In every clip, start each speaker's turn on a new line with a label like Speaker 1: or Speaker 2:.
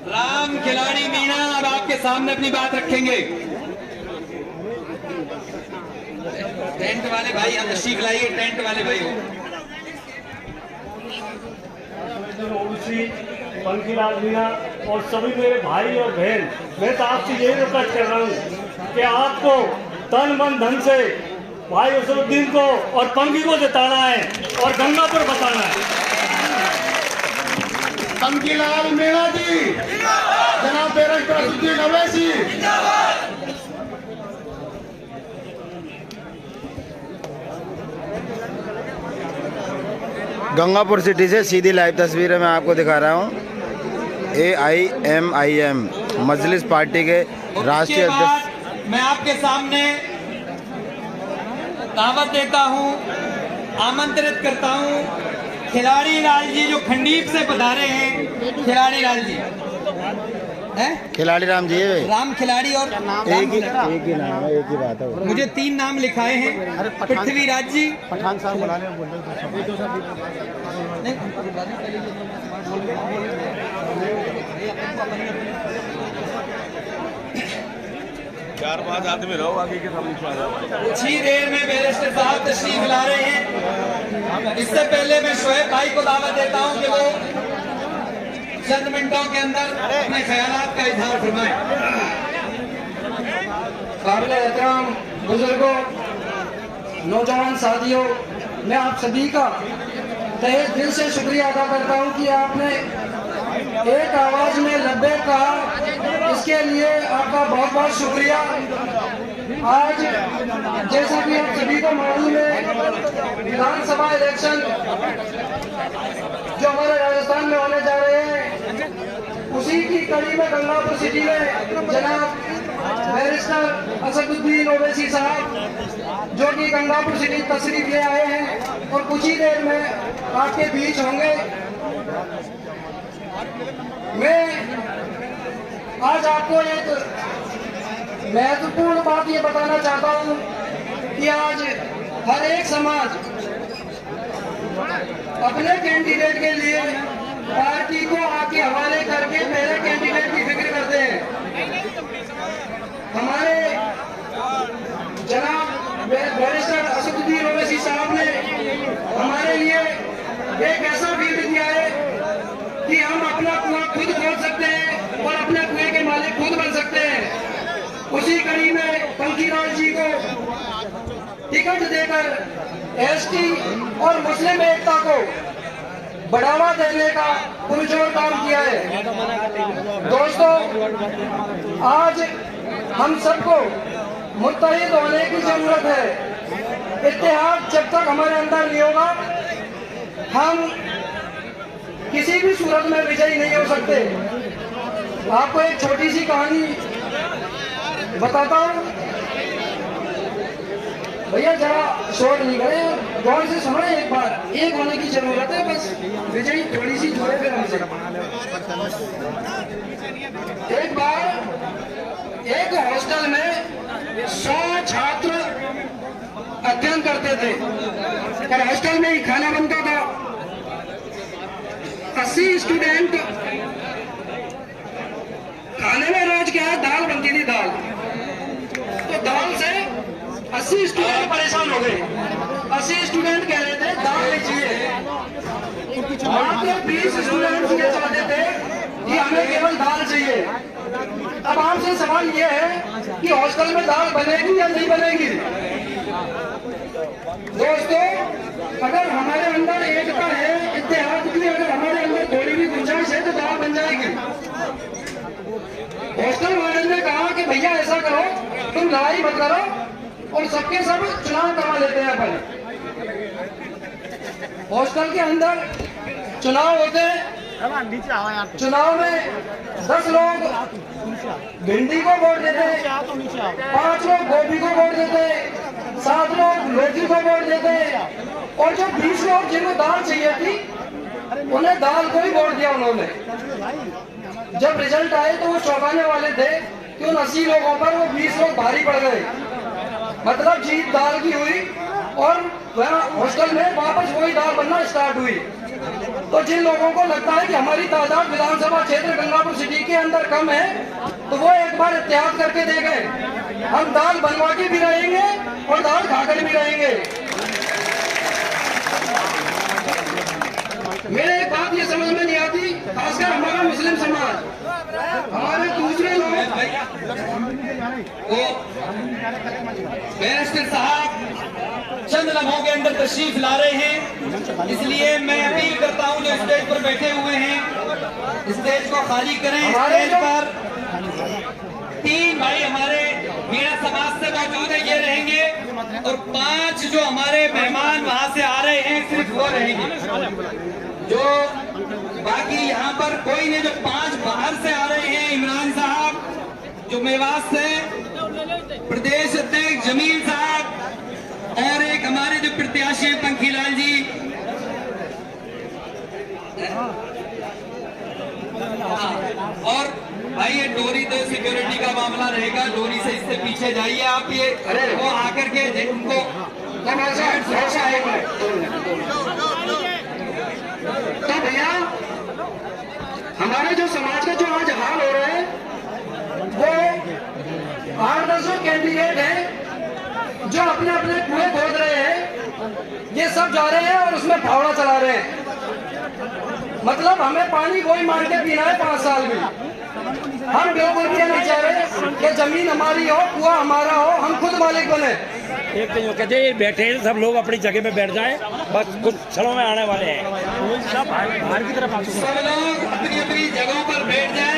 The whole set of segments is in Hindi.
Speaker 1: राम खिलाड़ी मीणा अब आपके सामने अपनी बात रखेंगे। टेंट वाले भाई आप तशरीफ लाइए, टेंट वाले भाई हो।
Speaker 2: पंखीलाल मीणा और सभी मेरे भाई और बहन, मैं तो आपसे यही रिक्वेस्ट कर रहा हूँ कि आपको तन मन धन से भाई असरुद्दीन को और पंखी को जिताना है और गंगापुर बताना है।
Speaker 3: पंखीलाल मीणा जी, जनाब बैरिस्टर असरुद्दीन अवैसी,
Speaker 4: गंगापुर सिटी से सीधी लाइव तस्वीरें मैं आपको दिखा रहा हूँ। AIMIM मजलिस पार्टी के राष्ट्रीय अध्यक्ष।
Speaker 1: मैं आपके सामने दावत देता हूँ, आमंत्रित करता हूँ खिलाड़ी लाल जी जो खंडीप से पधारे हैं। खिलाड़ी लाल जी हैं?
Speaker 4: खिलाड़ी राम जी है,
Speaker 1: राम खिलाड़ी और
Speaker 4: एक ही नाम है, एक ही बात है।
Speaker 1: मुझे 3 नाम लिखाए हैं। पृथ्वीराज जी,
Speaker 3: पठान साहब बुला रहे
Speaker 5: चार पांच आदमी रहो, आगे के सब
Speaker 1: कुछ ही देर में बैरिस्टर साहब तशरीफ ला रहे हैं। इससे पहले मैं शोएब भाई को दावत देता हूं कि वो चंद मिनटों के अंदर अपने ख्यालात का इजहार फरमाएं।
Speaker 6: काबिल एहतराम बुजुर्गों, नौजवान साथियों, मैं आप सभी का तहे दिल से शुक्रिया अदा करता हूं कि आपने एक आवाज में लब्बैक कहा। इसके लिए आपका बहुत बहुत शुक्रिया। आज जैसा कि आप सभी को मालूम है, विधानसभा इलेक्शन जो हमारे राजस्थान में होने जा रहे हैं, उसी की कड़ी में गंगापुर सिटी में जनाब बैरिस्टर असदुद्दीन ओवैसी साहब जो कि गंगापुर सिटी तशरीफ ले आए हैं और कुछ ही देर में आपके बीच होंगे। मैं आज आपको एक महत्वपूर्ण बात ये बताना चाहता हूँ कि आज हर एक समाज अपने कैंडिडेट के लिए पार्टी को आके हवाले करके पहले कैंडिडेट की फिक्र करते हैं। हमारे जनाब बैरिस्टर असदुद्दीन ओवैसी साहब ने हमारे लिए एक ऐसा फील्ड दिया है कि हम अपना कुआं खुद खोद सकते हैं और अपने कुएं के मालिक खुद बन सकते हैं। उसी कड़ी में पंखीलाल जी को टिकट देकर एसटी और मुस्लिम एकता को बढ़ावा देने का पुरजोर काम किया है। दोस्तों, आज हम सबको मुत्तहिद होने की जरूरत है। इत्तेहाद जब तक हमारे अंदर नहीं होगा, हम किसी भी सूरत में विजयी नहीं हो सकते। आपको एक छोटी सी कहानी बताता हूँ। भैया जरा शोर नहीं करें, गौर से सुनो। एक बार एक होने की जरूरत है, बस विजयी थोड़ी सी जोड़े फिर हमसे। एक बार एक हॉस्टल में 100 छात्र अध्ययन करते थे और हॉस्टल में ही खाना बनता था। 80 स्टूडेंट खाने में रोज क्या है, दाल बनती थी, दाल। तो दाल से 80 स्टूडेंट परेशान हो गए। 80 स्टूडेंट कह रहे थे दाल नहीं चाहिए। मात्र 20 स्टूडेंट ये चाहते थे कि हमें केवल दाल चाहिए। अब आपसे सवाल ये है कि हॉस्टल में दाल बनेगी या नहीं बनेगी? दोस्तों, अगर हमारे अंदर एकता है, इत्तेहाद की अगर हमारे अंदर थोड़ी भी गुंजाइश है तो दाल बन जाएगी। हॉस्टल वाले ने कहा कि भैया ऐसा करो, तुम लड़ाई मत करो और सबके सब चुनाव करवा लेते हैं अपन। हॉस्टल के अंदर चुनाव होते हैं। चुनाव में 10 लोग भिंडी को वोट देते हैं, 5 लोग गोभी को वोट देते हैं, 7 लोग लौकी को वोट देते हैं और जो 20 लोग जिनको दाल चाहिए थी उन्हें दाल को ही वोट दिया उन्होंने। जब रिजल्ट आए तो वो चौंकाने वाले थे कि उन 80 लोगों पर वो 20 लोग भारी पड़ गए। मतलब जीत दाल की हुई और हॉस्टल में वापस वही दाल बनना स्टार्ट हुई। तो जिन लोगों को लगता है कि हमारी तादाद विधानसभा क्षेत्र गंगापुर सिटी के अंदर कम है, तो वो एक बार एहतियात करके देखें। हम दाल बनवा के भी रहेंगे और दाल खाकर भी रहेंगे। मेरे एक बात ये समझ में नहीं आती, खासकर हमारा मुस्लिम समाज, हमारे दूसरे लोग,
Speaker 1: वो बैरिस्टर साहब चंद लम्हों के अंदर तशरीफ ला रहे हैं, इसलिए मैं अपील करता हूं जो स्टेज पर बैठे हुए हैं, स्टेज को खाली करें। स्टेज पर 3 भाई हमारे मीणा समाज से मौजूद है, ये रहेंगे, और 5 जो हमारे मेहमान वहां से आ रहे हैं सिर्फ वो रहेंगे। जो बाकी यहाँ पर कोई नहीं, जो 5 बाहर से आ रहे हैं, इमरान साहब जो मेवात से, प्रदेश अध्यक्ष जमील साहब, और एक हमारे जो प्रत्याशी हैं पंखीलाल जी। और भाई ये डोरी तो सिक्योरिटी का मामला रहेगा, डोरी से इससे पीछे जाइए आप। ये वो आकर के उनको
Speaker 6: तो भैया हमारे जो समाज का जो आज हाल हो रहा है, वो 8-10 कैंडिडेट हैं जो अपने अपने कुएं खोद रहे हैं, ये सब जा रहे हैं और उसमें फावड़ा चला रहे हैं। मतलब हमें पानी कोई मार के पीना है 5 साल में। हम बिल्कुल भी नहीं चाह रहे कि जमीन हमारी हो, कुआं हमारा हो, हम खुद मालिक बने।
Speaker 7: एक तो कहते हैं बैठे हैं सब लोग अपनी जगह पे बैठ जाएं, बस कुछ क्षणों में आने वाले हैं। सब बाहर की तरफ
Speaker 1: सब लोग अपनी अपनी जगहों पर बैठ जाएं।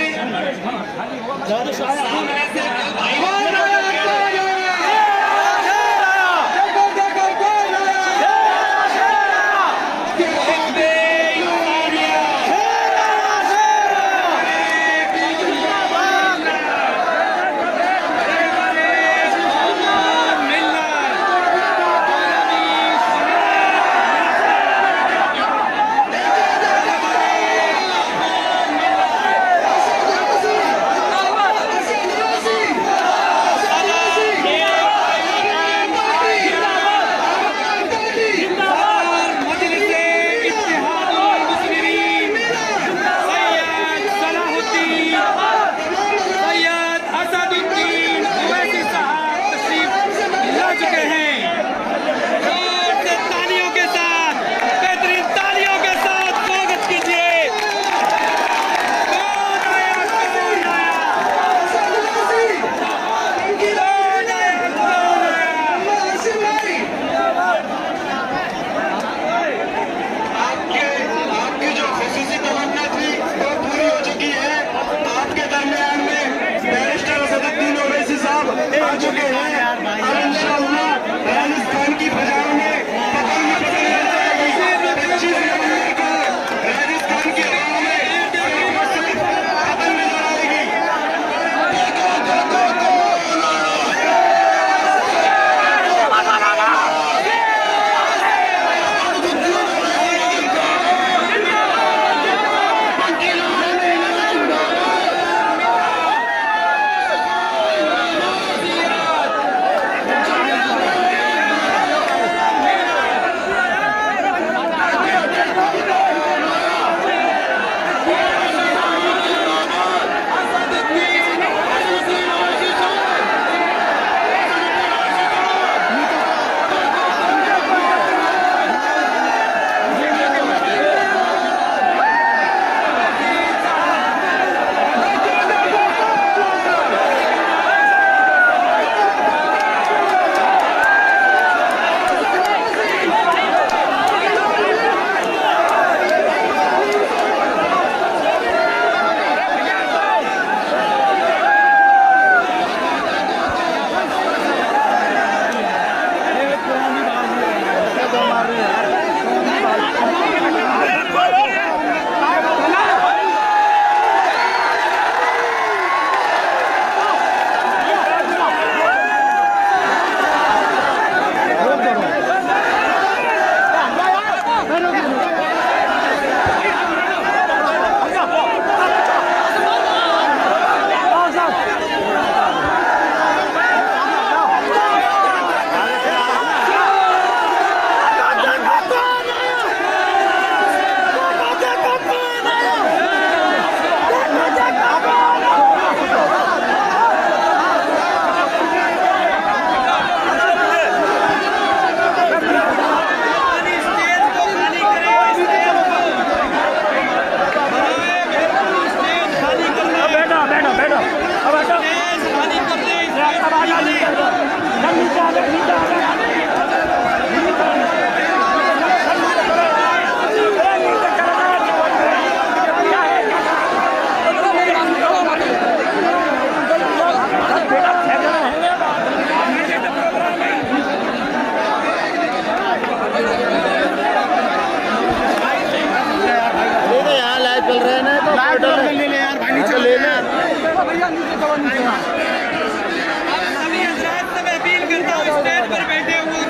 Speaker 1: सभी हजरात से मैं अपील करता हूँ स्टेज पर बैठे हुए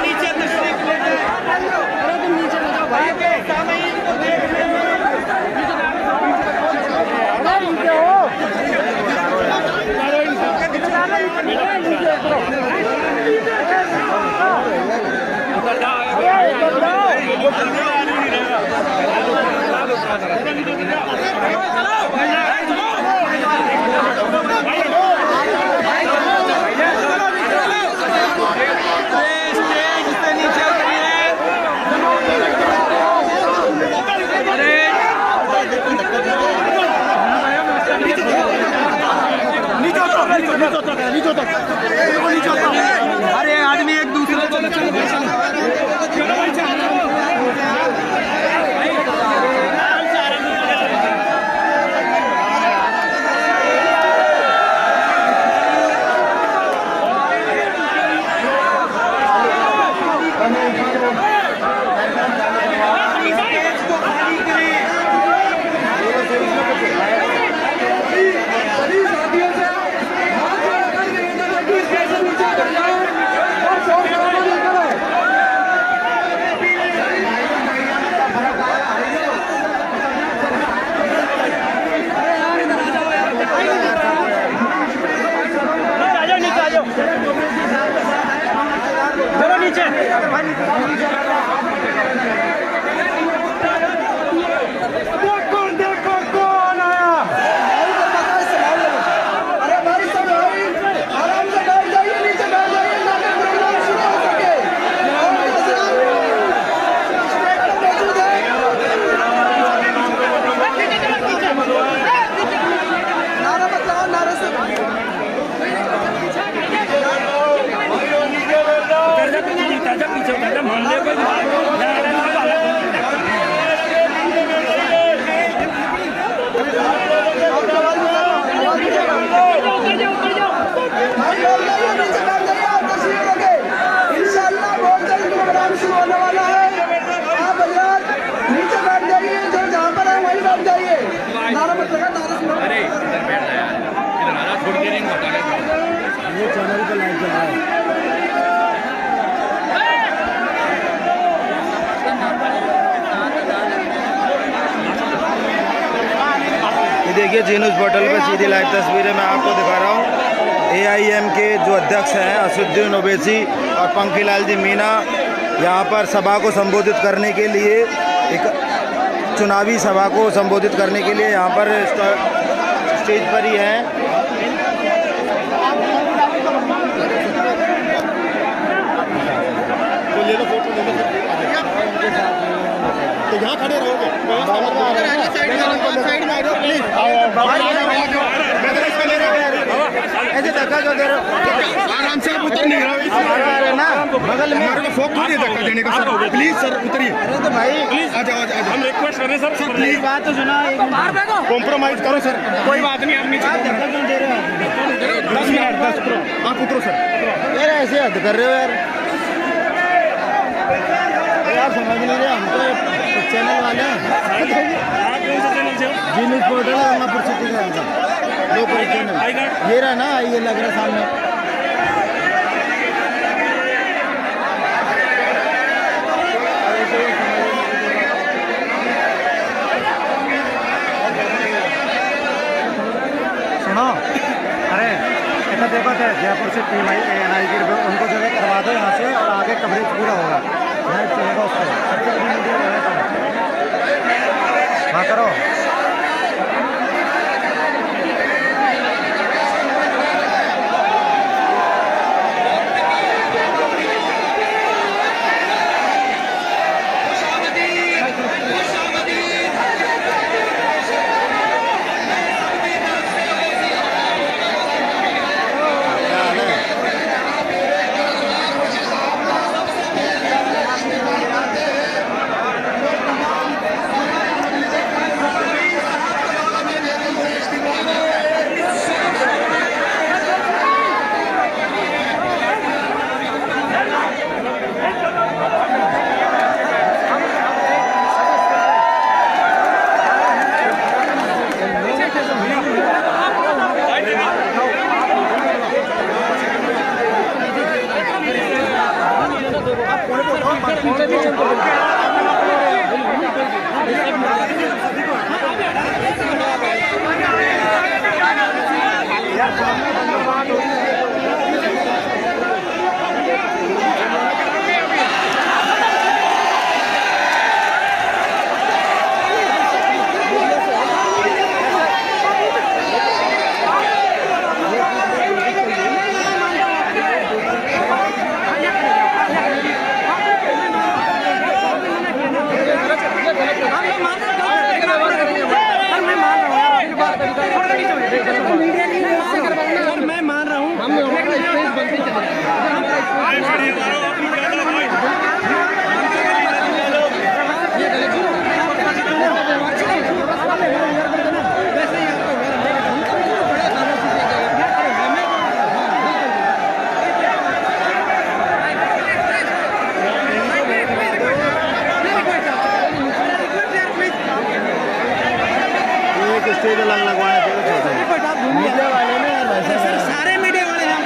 Speaker 1: नीचे तशरीफ ले जाए भाई के सामईन को देखने में अरे आदमी एक दूसरे
Speaker 4: देखिए जी न्यूज़ पोर्टल पे सीधी लाइव तस्वीरें मैं आपको दिखा रहा हूँ। AIM के जो अध्यक्ष हैं असदुद्दीन ओवैसी और पंखीलाल जी मीना यहाँ पर सभा को संबोधित करने के लिए एक चुनावी सभा को संबोधित करने के लिए यहाँ पर स्टेज पर ही हैं।
Speaker 3: तो ले लो फोटो ले लो तो यहाँ खड़े रहोगे साइड में आ जाओ प्लीज
Speaker 4: ऐसे धक्का क्यों दे रहे हो?
Speaker 3: आराम से आप उतर नहीं रहे
Speaker 4: ना बगल में
Speaker 3: हमारे को फोक थोड़ी है धक्का देने का सर प्लीज सर उतरिए
Speaker 4: अरे तो भाई
Speaker 3: प्लीज आ जाओ हम रिक्वेस्ट कर रहे हैं सर
Speaker 4: प्लीज बात तो सुना
Speaker 3: कॉम्प्रोमाइज करो सर कोई बात नहीं आप नीचे
Speaker 4: धक्का क्यों दे रहे हो?
Speaker 3: 10 मिनट 10 उतरो आप उतरो सर
Speaker 4: यार ऐसे हद कर रहे हो यार समझ नहीं रहे हम तो चैनल वाले हैं जी न्यूज़ पोर्टल है गंगापुर सिटी का लोकल चैनल ये रहा ना ये लग रहा सामने
Speaker 2: सुनो अरे ऐसा देखो थे जयपुर से टीम आई NI की उनको जगह करवा दो यहाँ से और आगे कवरेज पूरा होगा लाइव चलेगा उस पर हाँ करो
Speaker 4: स्टेज अलग लगवाने थे तो छोटे मीडिया वाले ने यार वैसे
Speaker 6: सारे मीडिया वाले हैं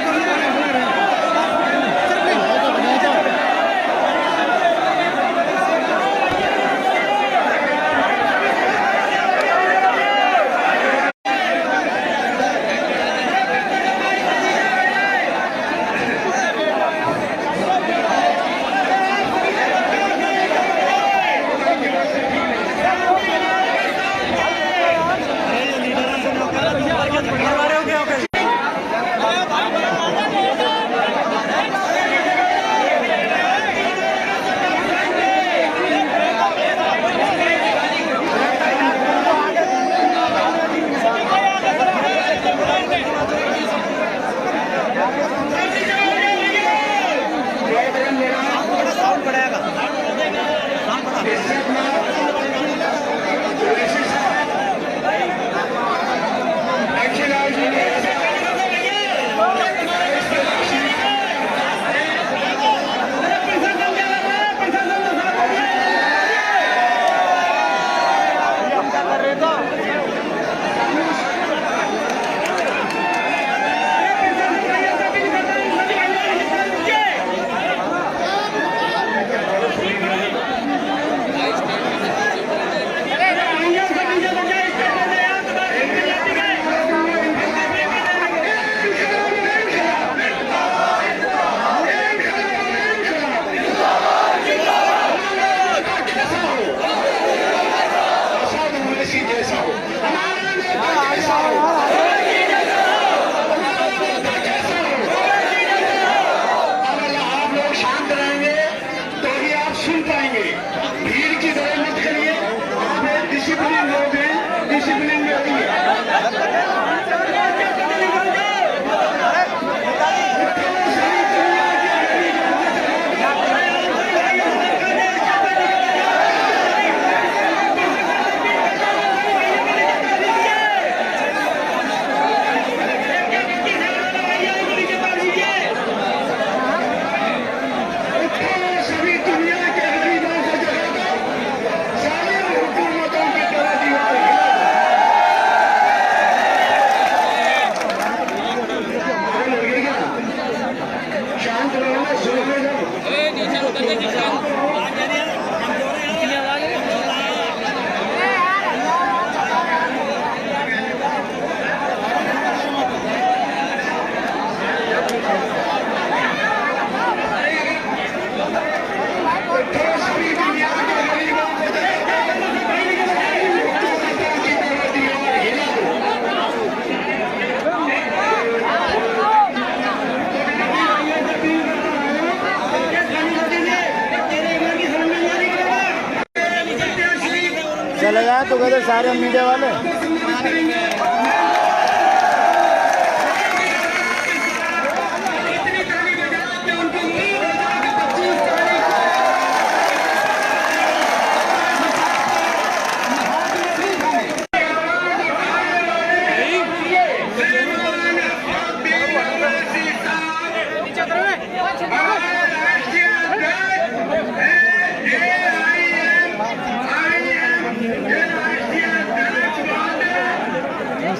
Speaker 4: चले जाए तो कहते सारे मीडिया वाले।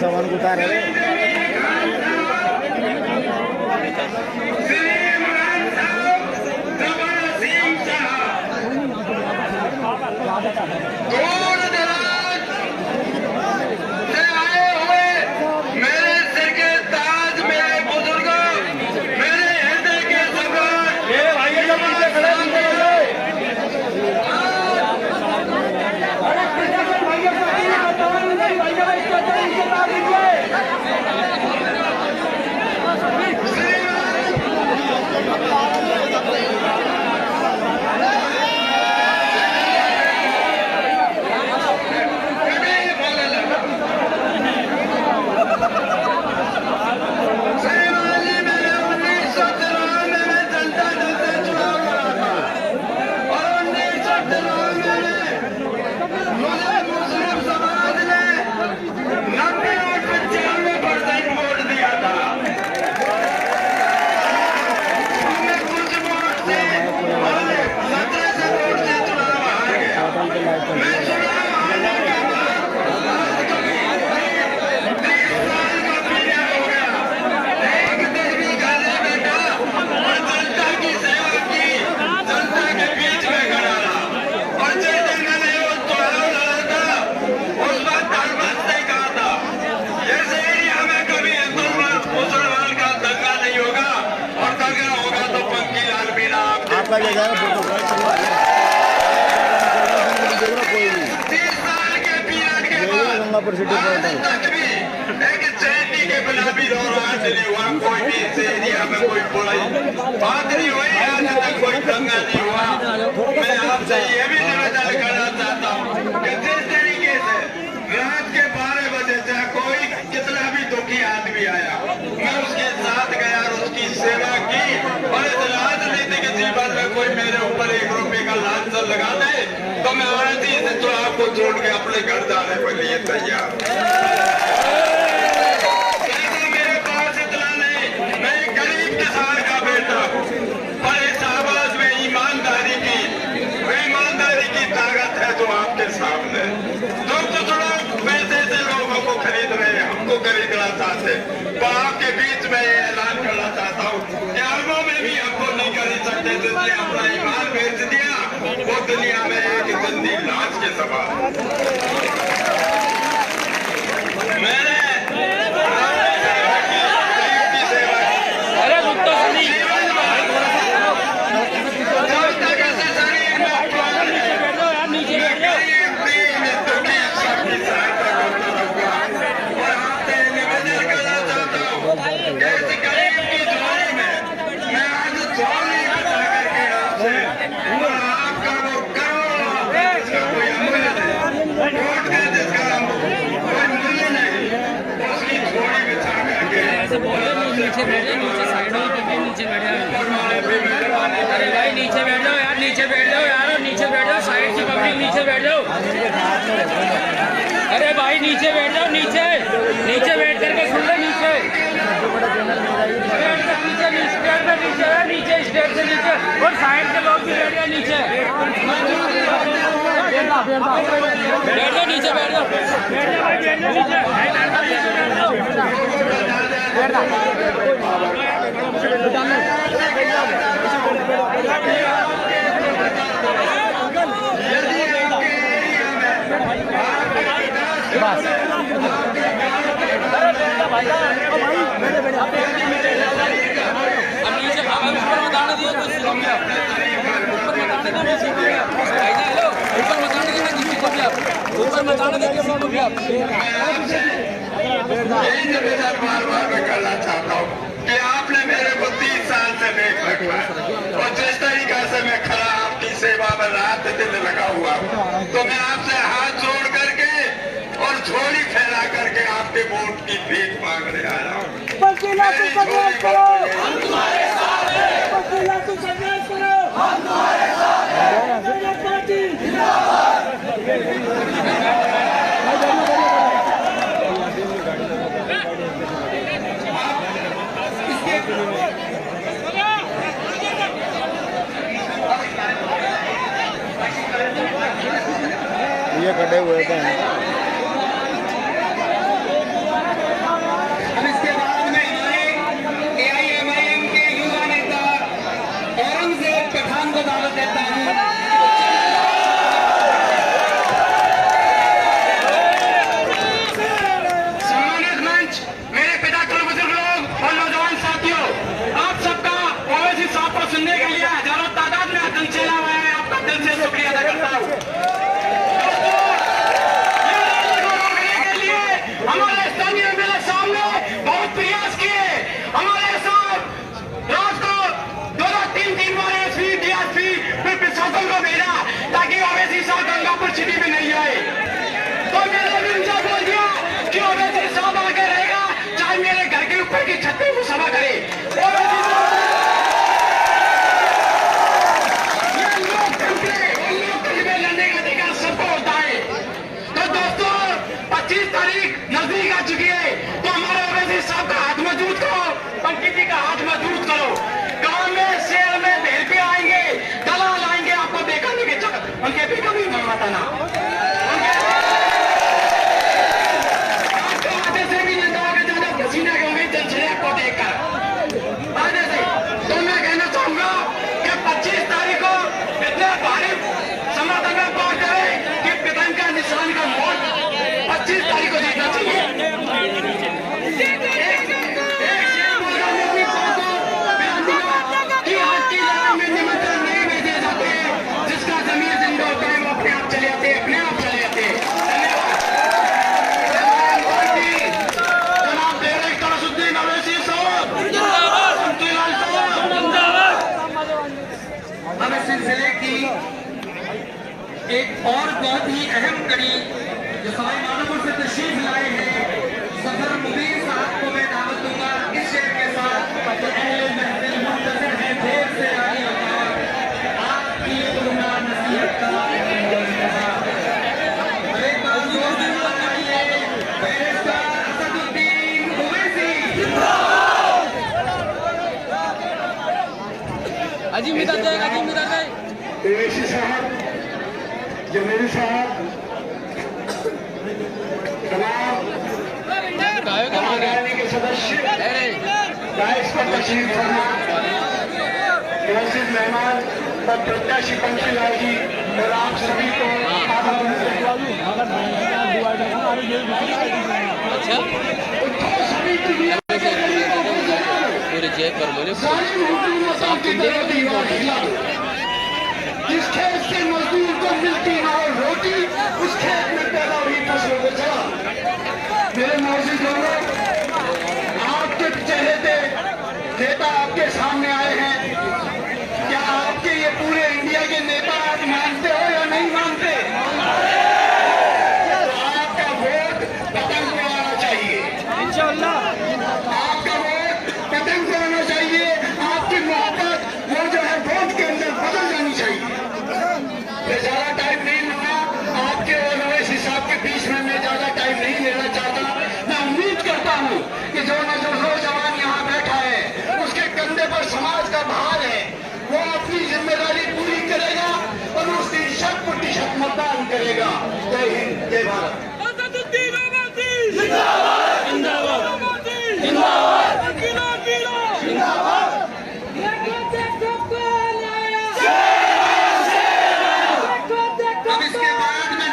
Speaker 4: सामान को उतार गंगापुर सिटी पोर्टल।
Speaker 5: चैनी के बिना भी दौरान नहीं हुआ, कोई भी इस एरिया में कोई बात नहीं हुई, आज तक कोई दंगा नहीं हुआ। मैं आपसे ये भी निवेदन करना चाहता हूँ कि जिस तरीके से रात के 12 बजे से कोई कितना भी दुखी आदमी आया, मैं उसके साथ गया और उसकी सेवा की। और इस राजनीतिक जीवन में कोई मेरे ऊपर 1 रुपए का लांछन लगा दे तो मैं आज ही इस चुनाव को छोड़ के अपने घर जाने के लिए तैयार। मेरे पास इतना नहीं, मैं एक गरीब किसान का बेटा हूँ, और इस आवाज में ईमानदारी की ताकत है जो आपके सामने। जो कुछ लोग पैसे से लोगों को खरीद रहे हैं, हमको खरीदना चाहते, तो आपके बीच में ये ऐलान करना चाहता हूँ कि आर्मों में भी हमको नहीं खरीद सकते, जिसने अपना ईमान बेच दिया वो दुनिया में एक गंदी लाश के समान। मैंने
Speaker 8: नीचे बैठ जाओ, नीचे साइड हो करके नीचे बैठ जाओ। अरे भाई नीचे बैठ जाओ यार, नीचे बैठ जाओ यार, नीचे बैठ जाओ, साइड की पब्लिक नीचे बैठ जाओ। अरे भाई नीचे बैठ जाओ, नीचे नीचे बैठ करके सुन ले, नीचे नीचे स्टेट से नीचे, और साइड के लोग भी बैठ जाओ नीचे, बैठ जाओ नीचे, बैठ जाओ, बैठ जाओ भाई, बैठ जाओ नीचे,
Speaker 5: बार मैं करना चाहता हूँ कि आपने मेरे को 30 साल से देख रखा है, और जिस तरीके से मैं खड़ा आपकी सेवा में रात दिन लगा हुआ, तो मैं आपसे हाथ जोड़ करके और झोली फैला करके आपके वोट की भीख मांगने आया हूँ।
Speaker 4: ये खड़े हुए थे।
Speaker 6: अब इसके बाद में हमारे AIMIM के युवा नेता औरंगजेब पठान को दावत देता हूँ। सम्मानित मंच, मेरे पिता के बुजुर्ग लोग और नौजवान साथियों, आप सबका ओवैसी साहब को सुनने के लिए हजारों तादाद में आतंक चला हुआ है, आपका दिल से शुक्रिया अदा करता हूँ। हमारे स्थानीय मेरे सामने बहुत प्रयास किए, हमारे साथ रात को 2-3 बार एसपी डीएसपी फिर प्रशासन को भेजा ताकि ओवैसी साहब गंगापुर सिटी में नहीं आए। तो मैंने भी उनसे बोल दिया कि ओवैसी साहब आगे रहेगा, चाहे मेरे घर के ऊपर की छत पे वो सभा करे। लड़ने का अधिकार सबको होता है। तो दोस्तों 25 तारीख नजदीक आ चुकी है, तो हमारे ओवैसी साहब का हाथ मजबूत करो, पंडित जी का हाथ मजबूत करो। गांव में शहर में भेड़ पे आएंगे, दलाल आएंगे, आपको बेकाने के चक्कर उनके भी कभी बताना, आपके हाथे से भी नहीं जाओगे, ज्यादा पसीना के होंगे जनचर्या को देखकर। आज
Speaker 1: तशरीफ लाए हैं सफर मुबीन साहब को मैं दावत दूंगा इस शेर के साथ कि अहले महफिल मुंतज़िर है देर से आई औकार आपकी गुना नसीहत का एक बार जोर से बताइए बैरिस्टर असदुद्दीन ओवैसी
Speaker 8: अजी मिदाद जाए
Speaker 3: ओवैसी साहब, जमील साहब, तमाम के सदस्य, डाइस पर तशरीफ फरमा, मुअज़्ज़िज़ मेहमान और प्रत्याशी पंखीलाल जी और आप सभी को सभी
Speaker 8: पूरे चेक कर लो
Speaker 3: सारी हुकूमतों की तरह दीवार हिला दो। जिस खेत से मजदूर को मिलती ना हो रोटी, उस खेत में पैदा हुई फसलों को चला। मेरे मौजूद लोगों, आपके चहेते नेता आपके सामने आए हैं। क्या आपके ये पूरे इंडिया के नेता आप मानते हो या नहीं मानते? तो आपका वोट पतंग को आना चाहिए, आपका वोट पतंग को आना चाहिए। आपकी मोहब्बत वो जो है वोट के अंदर बदल जानी चाहिए। मैं ज्यादा टाइम नहीं लूंगा आपके और ओवैसी साहब के बीच में, मैं ज्यादा टाइम नहीं लेना चाहता। मैं उम्मीद करता हूं कि जो नौजवान यहाँ बैठा है उसके कंधे पर समाज का भार है, वो अपनी जिम्मेदारी पूरी करेगा और उस दिन 100% मतदान करेगा। जय हिंद, जय भारत।
Speaker 1: अब इसके बाद में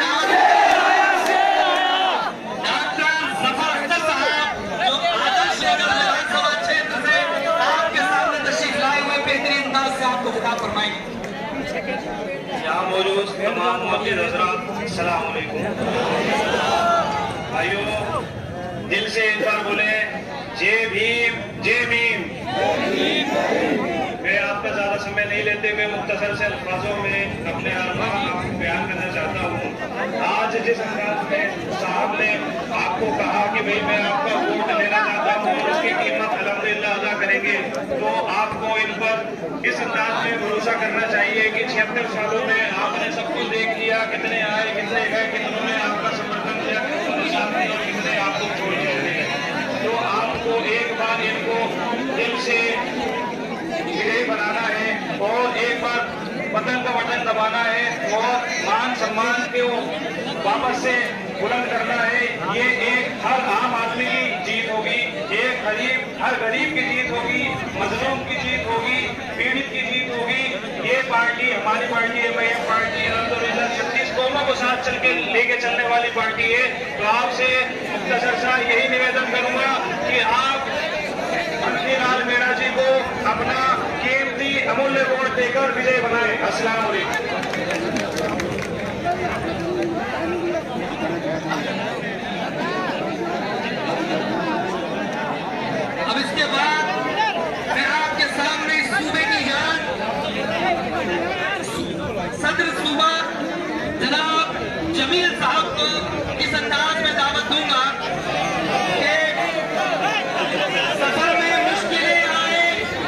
Speaker 1: डॉक्टर जफर अख्तर साहब जो आदर्श नगर विधानसभा क्षेत्र से आपके सामने तशरीफ लाए हुए बेहतरीन अंदाज से आपको खिताब फरमाएंगे।
Speaker 5: यहाँ मौजूद तमाम मौजूद हजरात अस्सलाम वालेकुम। भाइयों, दिल से एक बार बोले जय भीम, जय भीम। मैं आपका ज्यादा समय नहीं लेते हुए मुख्तसर से अल्फाजों में अपने आपको बयान करना चाहता हूँ। आज जिस अंदाज में साहब ने आपको कहा कि भाई मैं आपका वोट लेना चाहता हूँ और उसकी कीमत अल्हम्दुलिल्लाह अदा करेंगे, तो आपको इन पर इस अंदाज में भरोसा करना चाहिए कि 76 सालों में आपने सब कुछ देख लिया, कितने आए कितने गए, कितनों ने आपका समर्थन किया, कितने आपको छोड़ दिए। तो आपको एक बार इनको दिल से विजयी बनाना है और एक बार बटन का बटन दबाना है और मान सम्मान को वापस से बुलंद करना है। ये एक हर आम आदमी की जीत होगी, एक हर गरीब की जीत होगी, मजलूम की जीत होगी, पीड़ित की जीत होगी। ये पार्टी हमारी पार्टी है, MIM पार्टी अल्हम्दुलिल्लाह 36 कौमों को साथ चल के लेके चलने वाली पार्टी है। तो आपसे मुख्तसर सा यही निवेदन करूंगा कि आप पंखीलाल मीणा जी को अपना कीमती अमूल्य वोट देकर विजय बनाए। अस्सलाम वालेकुम।
Speaker 1: अब इसके बाद मैं आपके सामने इस सूबे की जान सदर सूबा जनाब जमील साहब को इस अंदाज में दावत दूंगा कि सफर में मुश्किलें आए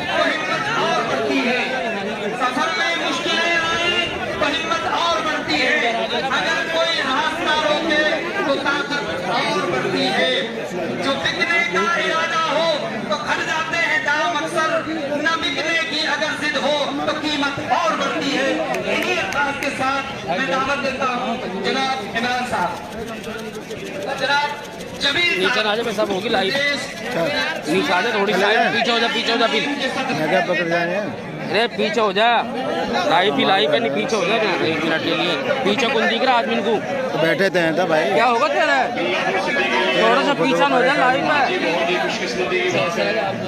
Speaker 1: तो हिम्मत और बढ़ती है, सफर में मुश्किलें आए तो हिम्मत और बढ़ती है। अगर कोई रास्ता रोके तो ताकत और बढ़ती है। जो बिकने का इरादा हो तो खड़ जाते हैं दाम अक्सर, न बिकने की अगर जिद हो तो कीमत और बढ़ती है। इन्हीं अल्फाज के साथ मैं दावत देता हूँ जनाब इमरान साहब, जनाब जमील
Speaker 8: नीचे आ जाए, सब होगी लाइव। नीचे आ जा, थोड़ी साइड पीछे हो जा, पीछे हो जा फिर।
Speaker 4: क्या पकड़ जाए?
Speaker 8: अरे पीछे हो जा, लाइव ही लाइव है, नहीं पीछे हो जा 1 मिनट के लिए। पीछे कौन दिख रहा आदमी को?
Speaker 4: तो बैठे थे था भाई, क्या
Speaker 8: होगा तेरा? थोड़ा सा पीछा हो जा लाइव में।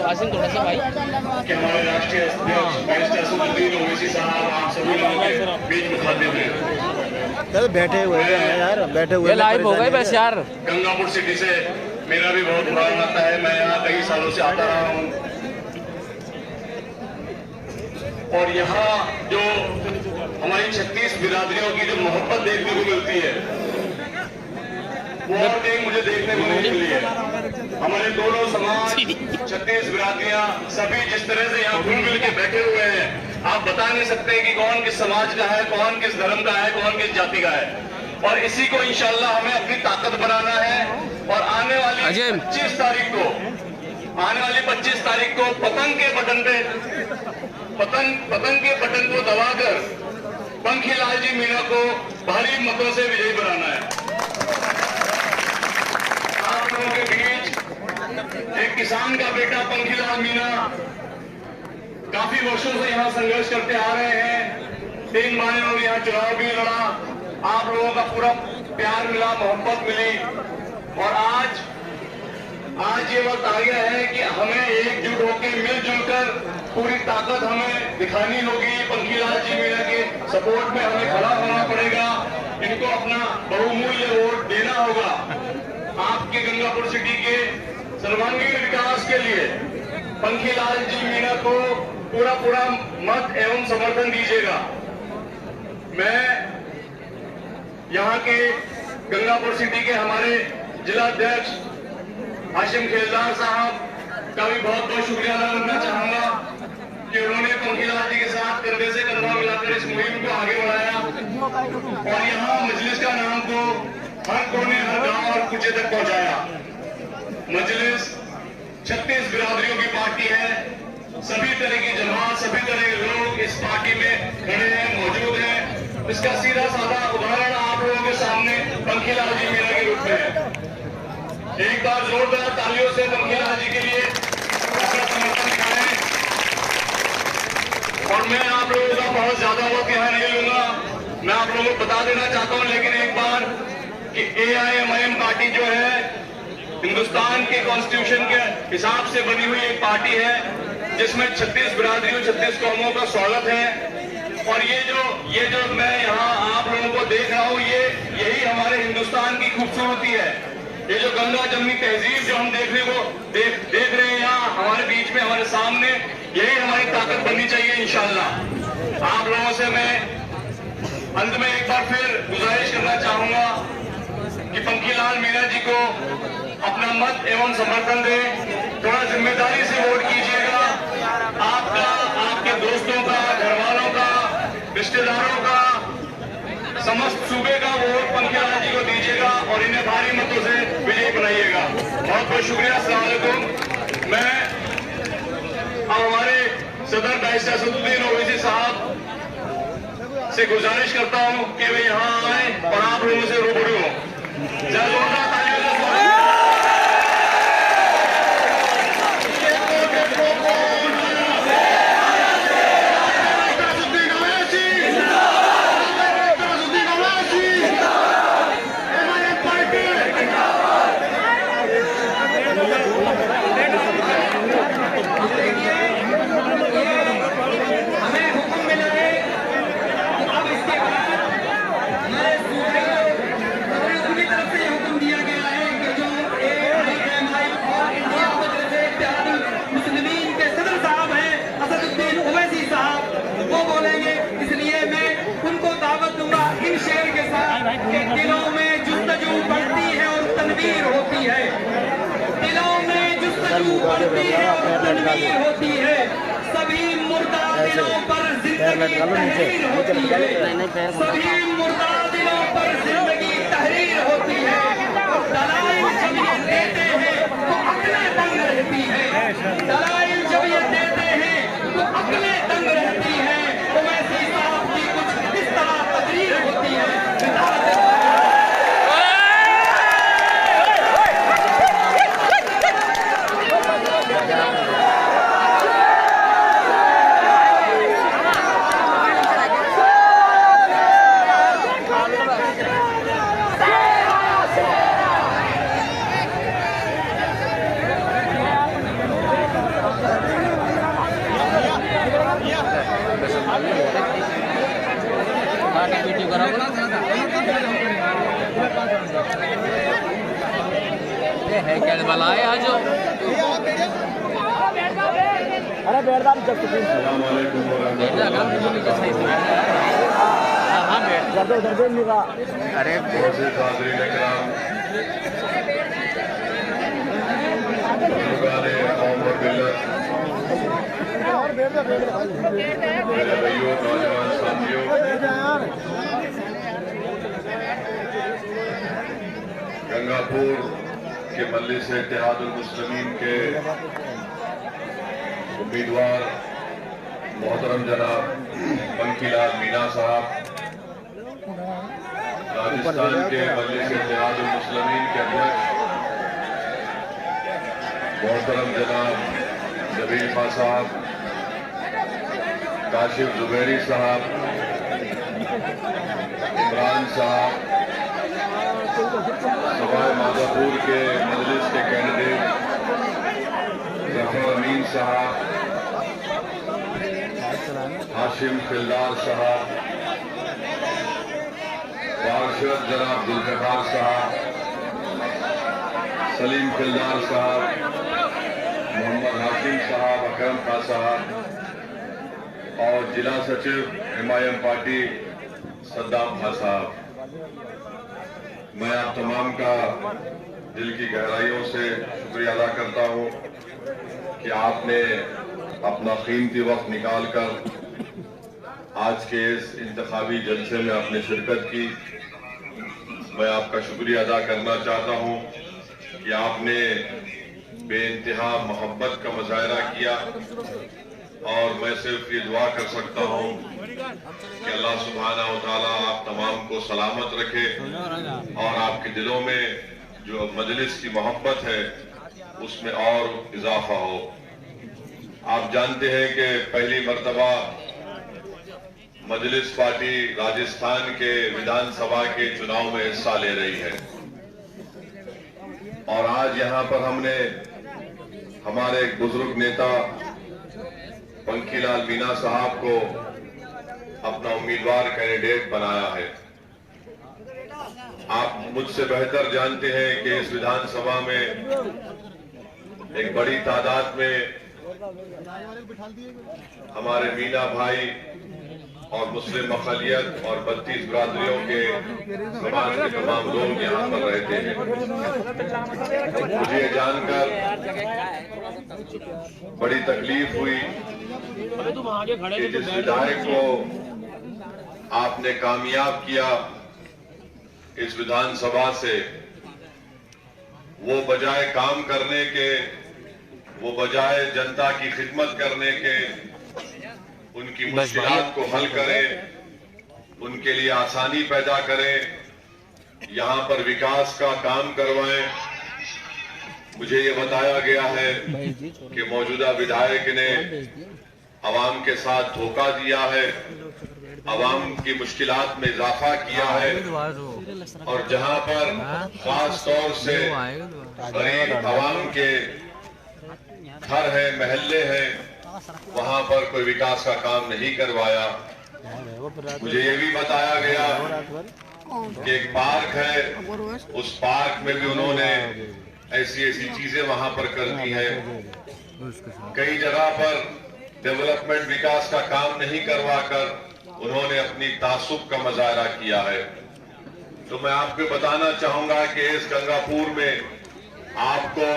Speaker 8: आसिम थोड़ा सा भाई।
Speaker 5: हमारे राष्ट्रीय अध्यक्ष बैरिस्टर असदुद्दीन ओवैसी साहब आप सभी लोगों के बीच में खाते हुए
Speaker 4: बैठे हुए हैं यार, बैठे हुए
Speaker 8: लाइव हो गए बस यार।
Speaker 5: गंगापुर सिटी से मेरा भी बहुत बुरा लगता है, मैं यहाँ कई सालों से आता रहा हूँ और यहाँ जो हमारी 36 बिरादरियों की जो मोहब्बत देखने को मिलती है वो और कहीं मुझे देखने को नहीं मिली है। हमारे दोनों समाज 36 बिरादरियां सभी जिस तरह से यहाँ घुल मिल के बैठे हुए हैं, आप बता नहीं सकते कि कौन किस समाज का है, कौन किस धर्म का है, कौन किस जाति का है। और इसी को इंशाल्लाह हमें अपनी ताकत बनाना है। और आने वाली 25 तारीख को पतंग के बटन को दबाकर पंखीलाल जी मीणा को भारी मतों से विजयी बनाना है। आप लोगों के बीच एक किसान का बेटा पंखीलाल मीणा काफी वर्षों से यहाँ संघर्ष करते आ रहे हैं। 3 बार इन्होंने यहाँ चुनाव भी लड़ा, आप लोगों का पूरा प्यार मिला, मोहब्बत मिली। और आज ये वक्त आ गया है कि हमें एकजुट होकर मिलजुल कर पूरी ताकत हमें दिखानी होगी। पंखीलाल जी मीणा के सपोर्ट में हमें खड़ा होना पड़ेगा, इनको अपना बहुमूल्य वोट देना होगा। आपके गंगापुर सिटी के सर्वांगीण विकास के लिए पंखीलाल जी मीणा को पूरा मत एवं समर्थन दीजिएगा। मैं यहाँ के गंगापुर सिटी के हमारे जिला अध्यक्ष हाशिम खेलदार साहब का भी बहुत बहुत शुक्रिया अदा करना चाहूंगा कि उन्होंने पंखीलाल जी के साथ कंधे से कंधा मिलाकर इस मुहिम को आगे बढ़ाया और यहाँ मजलिस का नाम को हर कोने, हर गांव और कुचे तक पहुंचाया। मजलिस 36 बिरादरियों की पार्टी है, सभी तरह की जमात, सभी तरह के लोग इस पार्टी में खड़े हैं, मौजूद हैं। इसका सीधा साधा उदाहरण आप लोगों के सामने पंखीलाल जी मीणा के रूप में है। एक बार जोरदार तालियों से पंखीलाल जी के लिए अपना समर्थन दिखाएं। और मैं आप लोगों का बहुत ज्यादा वक्त यहाँ नहीं लूंगा, मैं आप लोगों को बता देना चाहता हूँ लेकिन एक बार कि AIMIM पार्टी जो है हिंदुस्तान के कॉन्स्टिट्यूशन के हिसाब से बनी हुई एक पार्टी है जिसमें 36 बिरादरियों, 36 कौमों का स्वागत है। और ये जो मैं यहाँ आप लोगों को देख रहा हूँ, यही हमारे हिंदुस्तान की खूबसूरती है। ये जो गंगा जमनी तहजीब जो हम देख रहे हैं यहाँ हमारे बीच में, हमारे सामने, यही हमारी ताकत बननी चाहिए इंशाल्लाह। आप लोगों से मैं अंत में एक बार फिर गुजारिश करना चाहूंगा कि पंखीलाल मीणा जी को अपना मत एवं समर्थन दें। थोड़ा जिम्मेदारी से वोट कीजिएगा। आपका, आपके दोस्तों का, घर वालों का, रिश्तेदारों का, समस्त सूबे का वोट पंखीलाल जी को दीजिएगा और इन्हें भारी मतों से विजयी बनाइएगा। बहुत बहुत शुक्रिया। अस्सलाम वालेकुम। मैं अब हमारे सदर बैरिस्टर असदुद्दीन ओवैसी साहब से गुजारिश करता हूं कि वे यहाँ आए और आप लोगों से रूबरू हो। जोरदार तालियों से
Speaker 6: दिलों में जुस्तजू बढ़ती है और तनवीर होती है। दिलों में जुस्तजू बढ़ती है और तनवीर होती है। सभी मुर्दा दिलों पर जिंदगी तहरीर होती है। सभी मुर्दा दिलों पर जिंदगी तहरीर होती है। और दलाइल जब ये देते हैं तो अक्लें दंग रहती है। दलाइल जब ये देते हैं तो अक्लें दंग रहती है। ओवैसी साहब की कुछ इस तरह तकरीर होती है।
Speaker 8: है क्या वाला है आज?
Speaker 2: अरे बेरदार जब
Speaker 5: अरे मेरे भाइयों, नौजवान साथियों, गंगापुर के मजलिस इत्तेहादुल मुस्लिमीन के उम्मीदवार मोहतरम जनाब पंकीलाल मीना साहब, राजस्थान के मजलिस इत्तेहादुल मुस्लिमीन के अध्यक्ष मोहतरम जनाब जबीर खां साहब, काशिफ जुबैरी साहब, इमरान साहब, सवाई माधोपुर के मजलिस के कैंडिडेट जफर अमीन साहब, हाशिम खिलदार साहब, पार्षद जनाब जुल्फिकार साहब, सलीम खिलदार साहब, मोहम्मद हाशिम साहब, अकरम खां साहब और जिला सचिव हिमायम पार्टी सद्दाम खां साहब, मैं आप तमाम का दिल की गहराइयों से शुक्रिया अदा करता हूं कि आपने अपना कीमती वक्त निकालकर आज के इस इंतखाबी जलसे में आपने शिरकत की। मैं आपका शुक्रिया अदा करना चाहता हूं कि आपने बेइंतहा मोहब्बत का मुजाहरा किया और मैं सिर्फ ये दुआ कर सकता हूं कि अल्लाह सुब्हाना व तआला आप तमाम को सलामत रखे और आपके दिलों में जो मजलिस की मोहब्बत है उसमें और इजाफा हो। आप जानते हैं कि पहली मर्तबा मजलिस पार्टी राजस्थान के विधानसभा के चुनाव में हिस्सा ले रही है और आज यहां पर हमने हमारे एक बुजुर्ग नेता पंकीलाल मीना साहब को अपना उम्मीदवार कैंडिडेट बनाया है। आप मुझसे बेहतर जानते हैं कि इस विधानसभा में एक बड़ी तादाद में हमारे मीना भाई और मुस्लिम अक़लियत और 32 बिरादरियों के समाज के तमाम लोग यहाँ पर रहते हैं। मुझे जानकर बड़ी तकलीफ हुई कि जिस विधायक को आपने कामयाब किया इस विधानसभा से, वो बजाय काम करने के, वो बजाय जनता की खिदमत करने के, उनकी मुश्किलात को हल करें, उनके लिए आसानी पैदा करें, यहाँ पर विकास का काम करवाएं। मुझे ये बताया गया है कि मौजूदा विधायक ने आवाम के साथ धोखा दिया है, आवाम की मुश्किलात में इजाफा किया है और जहाँ पर खास तौर से गरीब आवाम के घर है, महल्ले हैं, वहां पर कोई विकास का काम नहीं करवाया। मुझे ये भी बताया गया कि एक पार्क है, उस पार्क में भी उन्होंने ऐसी चीजें वहां पर कर दी हैं। कई जगह पर डेवलपमेंट विकास का काम नहीं करवाकर उन्होंने अपनी तासुब का मुजाहरा किया है। तो मैं आपको बताना चाहूंगा कि इस गंगापुर में आपको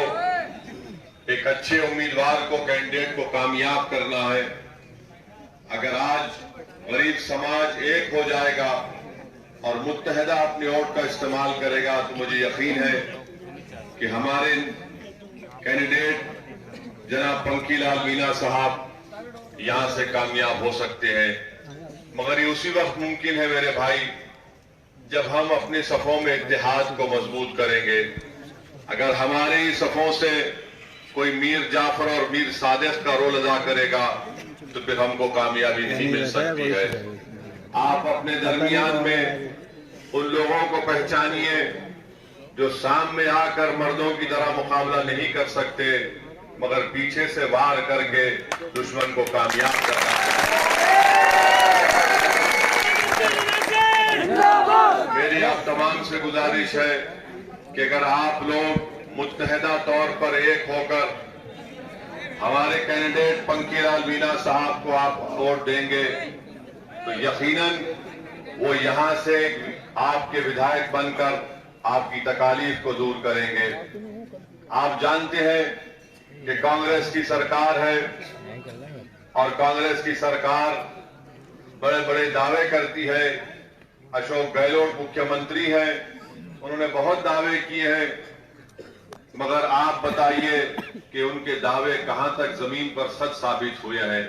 Speaker 5: एक अच्छे उम्मीदवार को, कैंडिडेट को कामयाब करना है। अगर आज गरीब समाज एक हो जाएगा और मुत्तहदा अपने वोट का इस्तेमाल करेगा तो मुझे यकीन है कि हमारे कैंडिडेट जनाब पंकीलाल मीना साहब यहां से कामयाब हो सकते हैं। मगर ये उसी वक्त मुमकिन है मेरे भाई जब हम अपने सफों में इत्तेहाद को मजबूत करेंगे। अगर हमारे ही सफों से कोई मीर जाफर और मीर सादिक का रोल अदा करेगा तो फिर हमको कामयाबी नहीं मिल सकती है। आप अपने दरमियान में उन लोगों को पहचानिए जो सामने आकर मर्दों की तरह मुकाबला नहीं कर सकते मगर पीछे से वार करके दुश्मन को कामयाब करना है। मेरी आप तमाम से गुजारिश है कि अगर आप लोग मुत्तहदा तौर पर एक होकर हमारे कैंडिडेट पंकीलाल मीना साहब को आप वोट देंगे तो यकीनन वो यहां से आपके विधायक बनकर आपकी तकालीफ को दूर करेंगे। आप जानते हैं कि कांग्रेस की सरकार है और कांग्रेस की सरकार बड़े बड़े दावे करती है। अशोक गहलोत मुख्यमंत्री हैं, उन्होंने बहुत दावे किए हैं, मगर आप बताइए कि उनके दावे कहां तक जमीन पर सच साबित हुए हैं।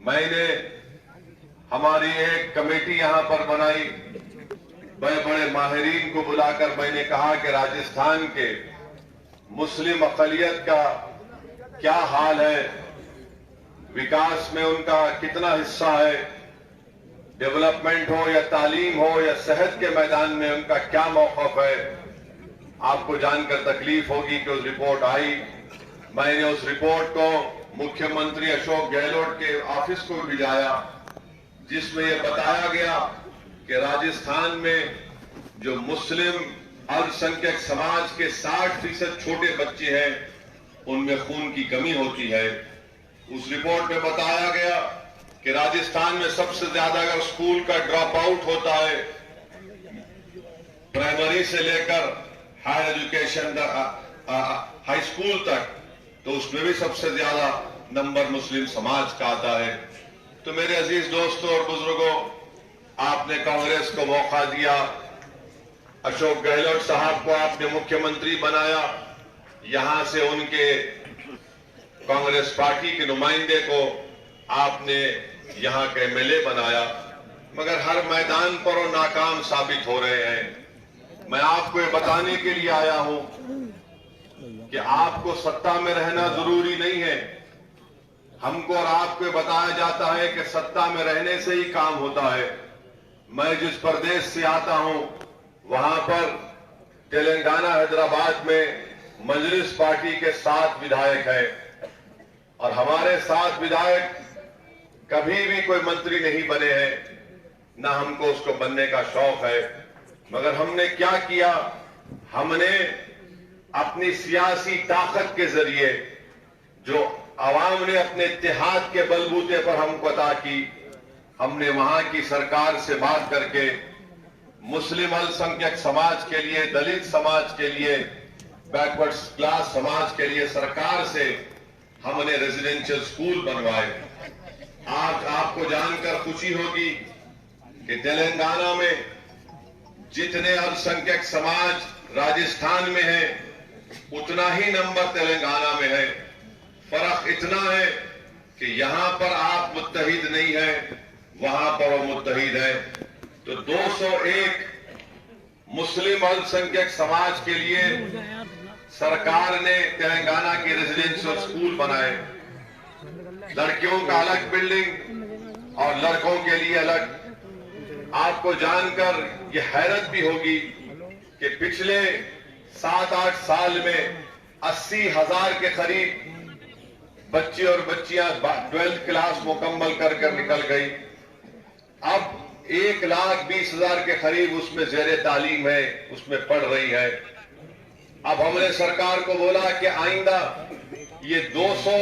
Speaker 5: मैंने हमारी एक कमेटी यहां पर बनाई, बड़े बड़े माहिरीन को बुलाकर मैंने कहा कि राजस्थान के मुस्लिम अक़लियत का क्या हाल है, विकास में उनका कितना हिस्सा है, डेवलपमेंट हो या तालीम हो या सेहत के मैदान में उनका क्या मौक़िफ़ है। आपको जानकर तकलीफ होगी कि उस रिपोर्ट आई, मैंने उस रिपोर्ट को मुख्यमंत्री अशोक गहलोत के ऑफिस को भिजाया, जिसमें यह बताया गया कि राजस्थान में जो मुस्लिम अल्पसंख्यक समाज के 60% छोटे बच्चे हैं, उनमें खून की कमी होती है। उस रिपोर्ट में बताया गया कि राजस्थान में सबसे ज्यादा अगर स्कूल का ड्रॉप आउट होता है, प्राइमरी से लेकर हायर एजुकेशन हाई स्कूल तक, तो उसमें भी सबसे ज्यादा नंबर मुस्लिम समाज का आता है। तो मेरे अजीज दोस्तों और बुजुर्गों, आपने कांग्रेस को मौका दिया, अशोक गहलोत साहब को आपने मुख्यमंत्री बनाया, यहां से उनके कांग्रेस पार्टी के नुमाइंदे को आपने यहां के एमएलए बनाया, मगर हर मैदान पर वो नाकाम साबित हो रहे हैं। मैं आपको ये बताने के लिए आया हूं कि आपको सत्ता में रहना जरूरी नहीं है। हमको और आपको बताया जाता है कि सत्ता में रहने से ही काम होता है। मैं जिस प्रदेश से आता हूं, वहां पर तेलंगाना हैदराबाद में मजलिस पार्टी के 7 विधायक हैं और हमारे 7 विधायक कभी भी कोई मंत्री नहीं बने हैं, ना हमको उसको बनने का शौक है। मगर हमने क्या किया, हमने अपनी सियासी ताकत के जरिए, जो आवाम ने अपने इत्तेहाद के बलबूते पर हमको अता की, हमने वहां की सरकार से बात करके मुस्लिम अल्पसंख्यक समाज के लिए, दलित समाज के लिए, बैकवर्ड क्लास समाज के लिए सरकार से हमने रेजिडेंशियल स्कूल बनवाए। आज आपको जानकर खुशी होगी कि तेलंगाना में जितने अल्पसंख्यक समाज राजस्थान में है, उतना ही नंबर तेलंगाना में है। फर्क इतना है कि यहां पर आप मुत्तहिद नहीं है, वहां पर वो मुत्तहिद है। तो 201 मुस्लिम अल्पसंख्यक समाज के लिए सरकार ने तेलंगाना के रेजिडेंशियल स्कूल बनाए, लड़कियों का अलग बिल्डिंग और लड़कों के लिए अलग। आपको जानकर ये हैरत भी होगी कि पिछले 7-8 साल में 80,000 के करीब बच्चे और बच्चियां 12th क्लास मुकम्मल कर निकल गई। अब 1,20,000 के करीब उसमें ज़ेरे तालीम है, उसमें पढ़ रही है। अब हमने सरकार को बोला कि आइंदा ये 200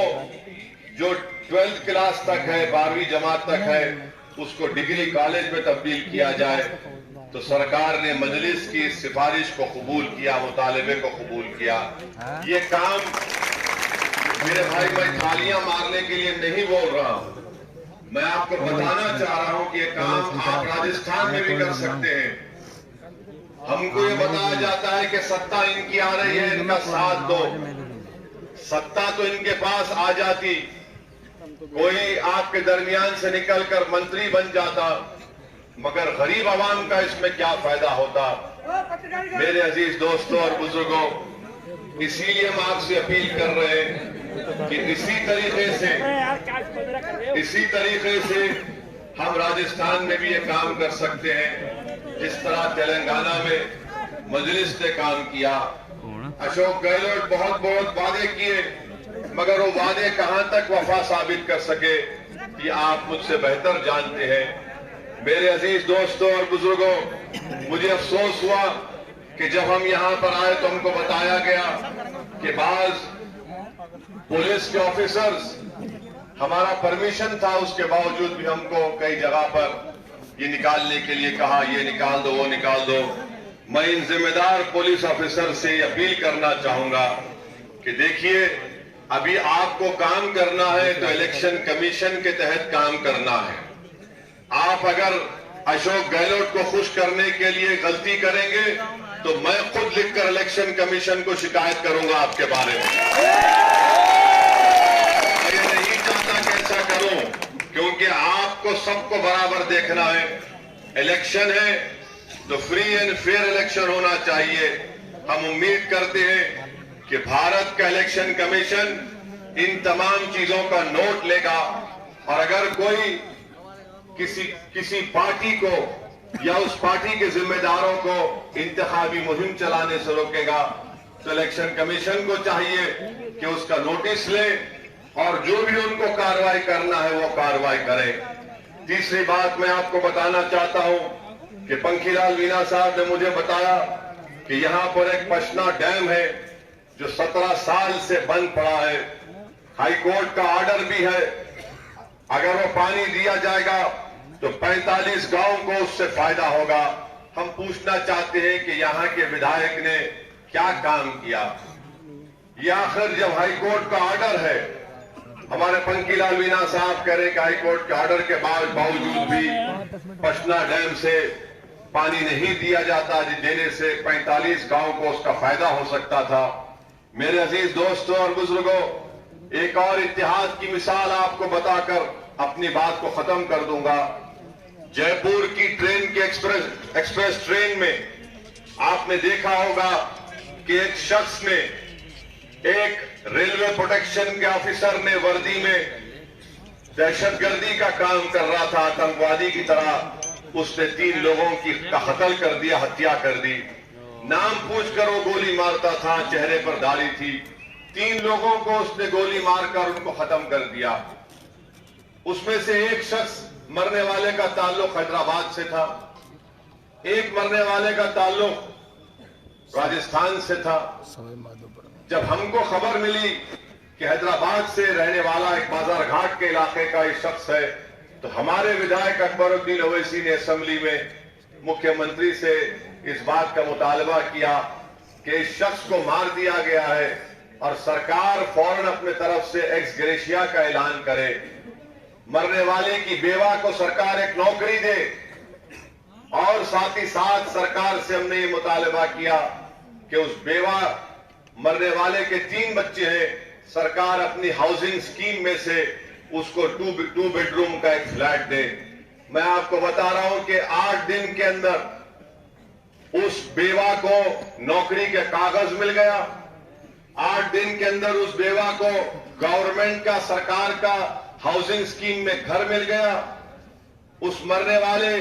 Speaker 5: जो 12th क्लास तक है, 12वीं जमात तक है, उसको डिग्री कॉलेज में तब्दील किया जाए। तो सरकार ने मजलिस की इस सिफारिश को कबूल किया, मुतालिबे को कबूल किया। ये काम मेरे भाई, मैं थालियां मारने के लिए नहीं बोल रहा हूं, मैं आपको बताना चाह रहा हूं कि ये काम आप राजस्थान में भी कर सकते हैं। हमको ये बताया जाता है कि सत्ता इनकी आ रही है, इनका साथ दो। सत्ता तो इनके पास आ जाती, कोई आपके दरमियान से निकलकर मंत्री बन जाता, मगर गरीब आवाम का इसमें क्या फायदा होता। मेरे अजीज दोस्तों और बुजुर्गों, इसीलिए हम आपसे अपील कर रहे हैं कि इसी तरीके से हम राजस्थान में भी ये काम कर सकते हैं, जिस तरह तेलंगाना में मजलिस ने काम किया। अशोक गहलोत बहुत वादे किए, मगर वो वादे कहां तक वफा साबित कर सके, ये आप मुझसे बेहतर जानते हैं। मेरे अजीज दोस्तों और बुजुर्गों, मुझे अफसोस हुआ कि जब हम यहां पर आए तो हमको बताया गया कि बाज पुलिस के ऑफिसर्स, हमारा परमिशन था, उसके बावजूद भी हमको कई जगह पर ये निकालने के लिए कहा, ये निकाल दो, वो निकाल दो। मैं इन जिम्मेदार पुलिस ऑफिसर से अपील करना चाहूंगा कि देखिए, अभी आपको काम करना है तो इलेक्शन कमीशन के तहत काम करना है। आप अगर अशोक गहलोत को खुश करने के लिए गलती करेंगे तो मैं खुद लिखकर इलेक्शन कमीशन को शिकायत करूंगा आपके बारे में। मैं ये नहीं चाहता कि ऐसा करूं, क्योंकि आपको सबको बराबर देखना है। इलेक्शन है तो फ्री एंड फेयर इलेक्शन होना चाहिए। हम उम्मीद करते हैं कि भारत का इलेक्शन कमीशन इन तमाम चीजों का नोट लेगा और अगर कोई किसी पार्टी को या उस पार्टी के जिम्मेदारों को इंतखाबी मुहिम चलाने से रोकेगा तो इलेक्शन कमीशन को चाहिए कि उसका नोटिस ले और जो भी उनको कार्रवाई करना है वो कार्रवाई करे। तीसरी बात मैं आपको बताना चाहता हूं कि पंखीलाल मीणा साहब ने मुझे बताया कि यहां पर एक पशना डैम है जो 17 साल से बंद पड़ा है। हाईकोर्ट का ऑर्डर भी है, अगर वो पानी दिया जाएगा तो 45 गांव को उससे फायदा होगा। हम पूछना चाहते हैं कि यहां के विधायक ने क्या काम किया। या आखिर जब हाईकोर्ट का ऑर्डर है, हमारे पंखीलाल मीणा साहब कह रहे कि हाईकोर्ट के ऑर्डर के बावजूद भी पशना डैम से पानी नहीं दिया जाता, देने से 45 गांव को उसका फायदा हो सकता था। मेरे अजीज दोस्तों और बुजुर्गों, एक और इतिहास की मिसाल आपको बताकर अपनी बात को खत्म कर दूंगा। जयपुर की ट्रेन की एक्सप्रेस ट्रेन में आपने देखा होगा कि एक शख्स ने, एक रेलवे प्रोटेक्शन के ऑफिसर ने वर्दी में दहशतगर्दी का काम कर रहा था, आतंकवादी की तरह उसने 3 लोगों का कत्ल कर दिया, हत्या कर दी। नाम पूछकर वो गोली मारता था, चेहरे पर दाढ़ी थी। 3 लोगों को उसने गोली मारकर उनको खत्म कर दिया। उसमें से एक शख्स मरने वाले का ताल्लुक हैदराबाद से था, एक मरने वाले का ताल्लुक राजस्थान से था। जब हमको खबर मिली कि हैदराबाद से रहने वाला एक बाजार घाट के इलाके का एक शख्स है, तो हमारे विधायक अकबरुद्दीन ओवैसी ने असेंबली में मुख्यमंत्री से इस बात का मुतालबा किया कि इस शख्स को मार दिया गया है और सरकार फौरन अपने तरफ से एक्स ग्रेशिया का ऐलान करे। मरने वाले की बेवा को सरकार एक नौकरी दे और साथ ही साथ सरकार से हमने ये मुतालबा किया कि उस बेवा, मरने वाले के 3 बच्चे हैं, सरकार अपनी हाउसिंग स्कीम में से उसको 2 बेडरूम का एक फ्लैट दे। मैं आपको बता रहा हूं कि 8 दिन के अंदर उस बेवा को नौकरी के कागज मिल गया। 8 दिन के अंदर उस बेवा को गवर्नमेंट का, सरकार का हाउसिंग स्कीम में घर मिल गया। उस मरने वाले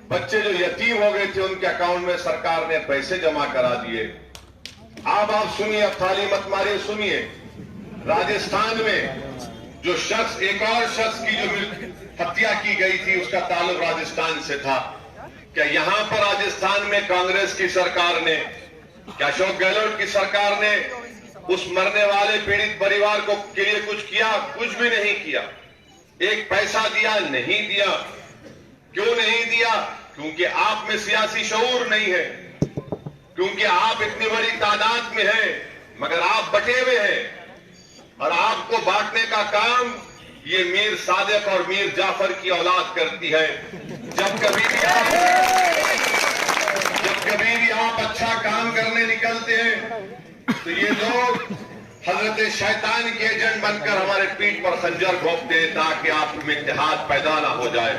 Speaker 5: बच्चे जो यतीम हो गए थे, उनके अकाउंट में सरकार ने पैसे जमा करा दिए। अब आप सुनिए, अब थाली मत मारिए, सुनिए। राजस्थान में जो शख्स, एक और शख्स की जो हत्या की गई थी, उसका ताल्लुक राजस्थान से था। क्या यहां पर राजस्थान में कांग्रेस की सरकार ने, क्या अशोक गहलोत की सरकार ने उस मरने वाले पीड़ित परिवार को के लिए कुछ किया? कुछ भी नहीं किया। एक पैसा दिया? नहीं दिया। क्यों नहीं दिया? क्योंकि आप में सियासी शऊर नहीं है, क्योंकि आप इतनी बड़ी तादाद में हैं मगर आप बटे हुए हैं और आपको बांटने का काम ये मीर सादिक और मीर जाफर की औलाद करती है। जब कभी भी आप अच्छा काम करने निकलते हैं तो ये लोग हजरत शैतान के एजेंट बनकर हमारे पीठ पर खंजर घोंपते हैं ताकि आप में इत्तेहाद पैदा ना हो जाए।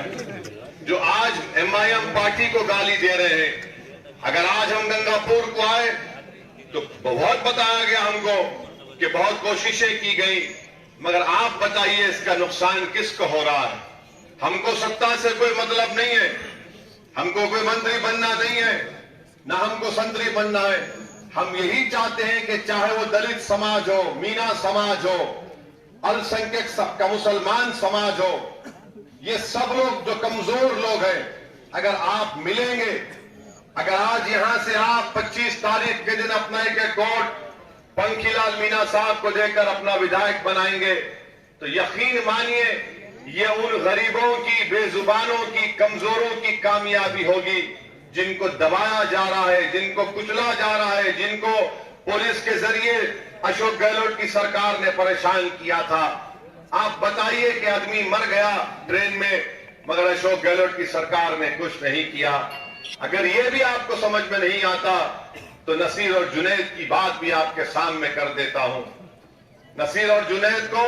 Speaker 5: जो आज MIM पार्टी को गाली दे रहे हैं, अगर आज हम गंगापुर को आए तो बहुत बताया गया हमको कि बहुत कोशिशें की गई, मगर आप बताइए इसका नुकसान किसको हो रहा है? हमको सत्ता से कोई मतलब नहीं है, हमको कोई मंत्री बनना नहीं है, ना हमको संतरी बनना है। हम यही चाहते हैं कि चाहे वो दलित समाज हो, मीना समाज हो, अल्पसंख्यक का मुसलमान समाज हो, ये सब लोग जो कमजोर लोग हैं, अगर आप मिलेंगे, अगर आज यहां से आप 25 तारीख के दिन अपना एक वोट पंखीलाल मीणा साहब को देकर अपना विधायक बनाएंगे तो यकीन मानिए ये उन गरीबों की, बेजुबानों की, कमजोरों की कामयाबी होगी जिनको दबाया जा रहा है, जिनको कुचला जा रहा है, जिनको पुलिस के जरिए अशोक गहलोत की सरकार ने परेशान किया था। आप बताइए कि आदमी मर गया ट्रेन में, मगर अशोक गहलोत की सरकार ने कुछ नहीं किया। अगर ये भी आपको समझ में नहीं आता तो नसीर और जुनैद की बात भी आपके सामने कर देता हूं। नसीर और जुनैद को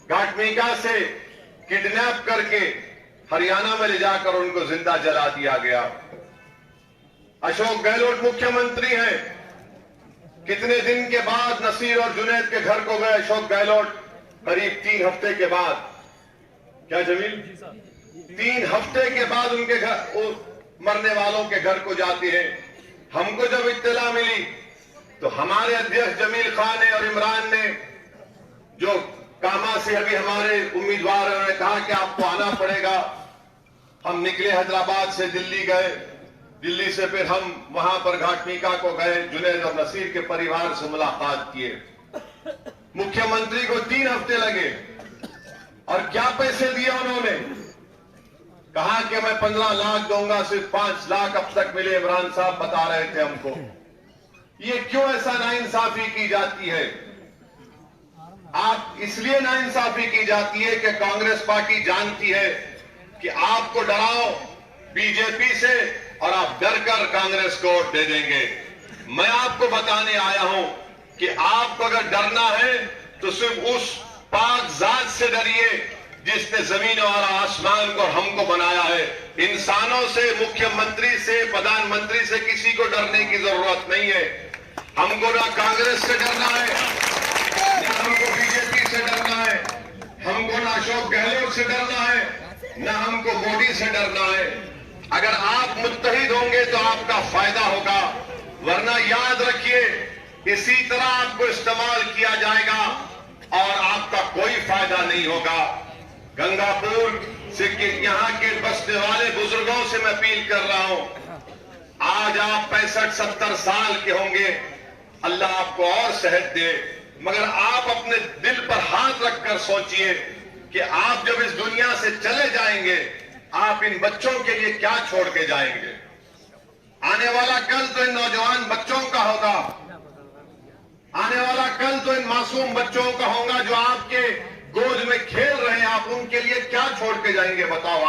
Speaker 5: घाटमीका से किडनैप करके हरियाणा में ले जाकर उनको जिंदा जला दिया गया। अशोक गहलोत मुख्यमंत्री हैं, कितने दिन के बाद नसीर और जुनैद के घर को गए अशोक गहलोत? करीब 3 हफ्ते के बाद। क्या जमील? 3 हफ्ते के बाद उनके घर, मरने वालों के घर को जाते हैं। हमको जब इत्तला मिली तो हमारे अध्यक्ष जमील खान ने और इमरान ने, जो कामा से अभी हमारे उम्मीदवार हैं, उन्होंने कहा कि आपको आना पड़ेगा। हम निकले, हैदराबाद से दिल्ली गए, दिल्ली से फिर हम वहां पर घाटमीका को गए, जुनैद और नसीर के परिवार से मुलाकात किए। मुख्यमंत्री को 3 हफ्ते लगे। और क्या पैसे दिए उन्होंने? कहा कि मैं 15 लाख दूंगा, सिर्फ 5 लाख अब तक मिले। इमरान साहब बता रहे थे हमको। ये क्यों ऐसा नाइंसाफी की जाती है? आप इसलिए नाइंसाफी की जाती है कि कांग्रेस पार्टी जानती है कि आपको डराओ बीजेपी से और आप डरकर कांग्रेस को वोट दे देंगे। मैं आपको बताने आया हूं कि आपको अगर डरना है तो सिर्फ उस पाक जात से डरिए जिसने जमीन और आसमान को, हमको बनाया है। इंसानों से, मुख्यमंत्री से, प्रधानमंत्री से किसी को डरने की जरूरत नहीं है। हमको ना कांग्रेस से डरना है, ना हमको बीजेपी से डरना है, हमको ना अशोक गहलोत से डरना है, ना हमको मोदी से डरना है। अगर आप मुत्तहिद होंगे तो आपका फायदा होगा, वरना याद रखिए इसी तरह आपको इस्तेमाल किया जाएगा और आपका कोई फायदा नहीं होगा। गंगापुर से यहां के बसने वाले बुजुर्गों से मैं अपील कर रहा हूं, आज आप 65-70 साल के होंगे, अल्लाह आपको और सेहत दे, मगर आप अपने दिल पर हाथ रखकर सोचिए कि आप जब इस दुनिया से चले जाएंगे, आप इन बच्चों के लिए क्या छोड़ के जाएंगे? आने वाला कल तो इन नौजवान बच्चों का होगा, आने वाला कल तो इन मासूम बच्चों का होगा जो आपके गोद में खेल रहे हैं। आप उनके लिए क्या छोड़ के जाएंगे? बताओ।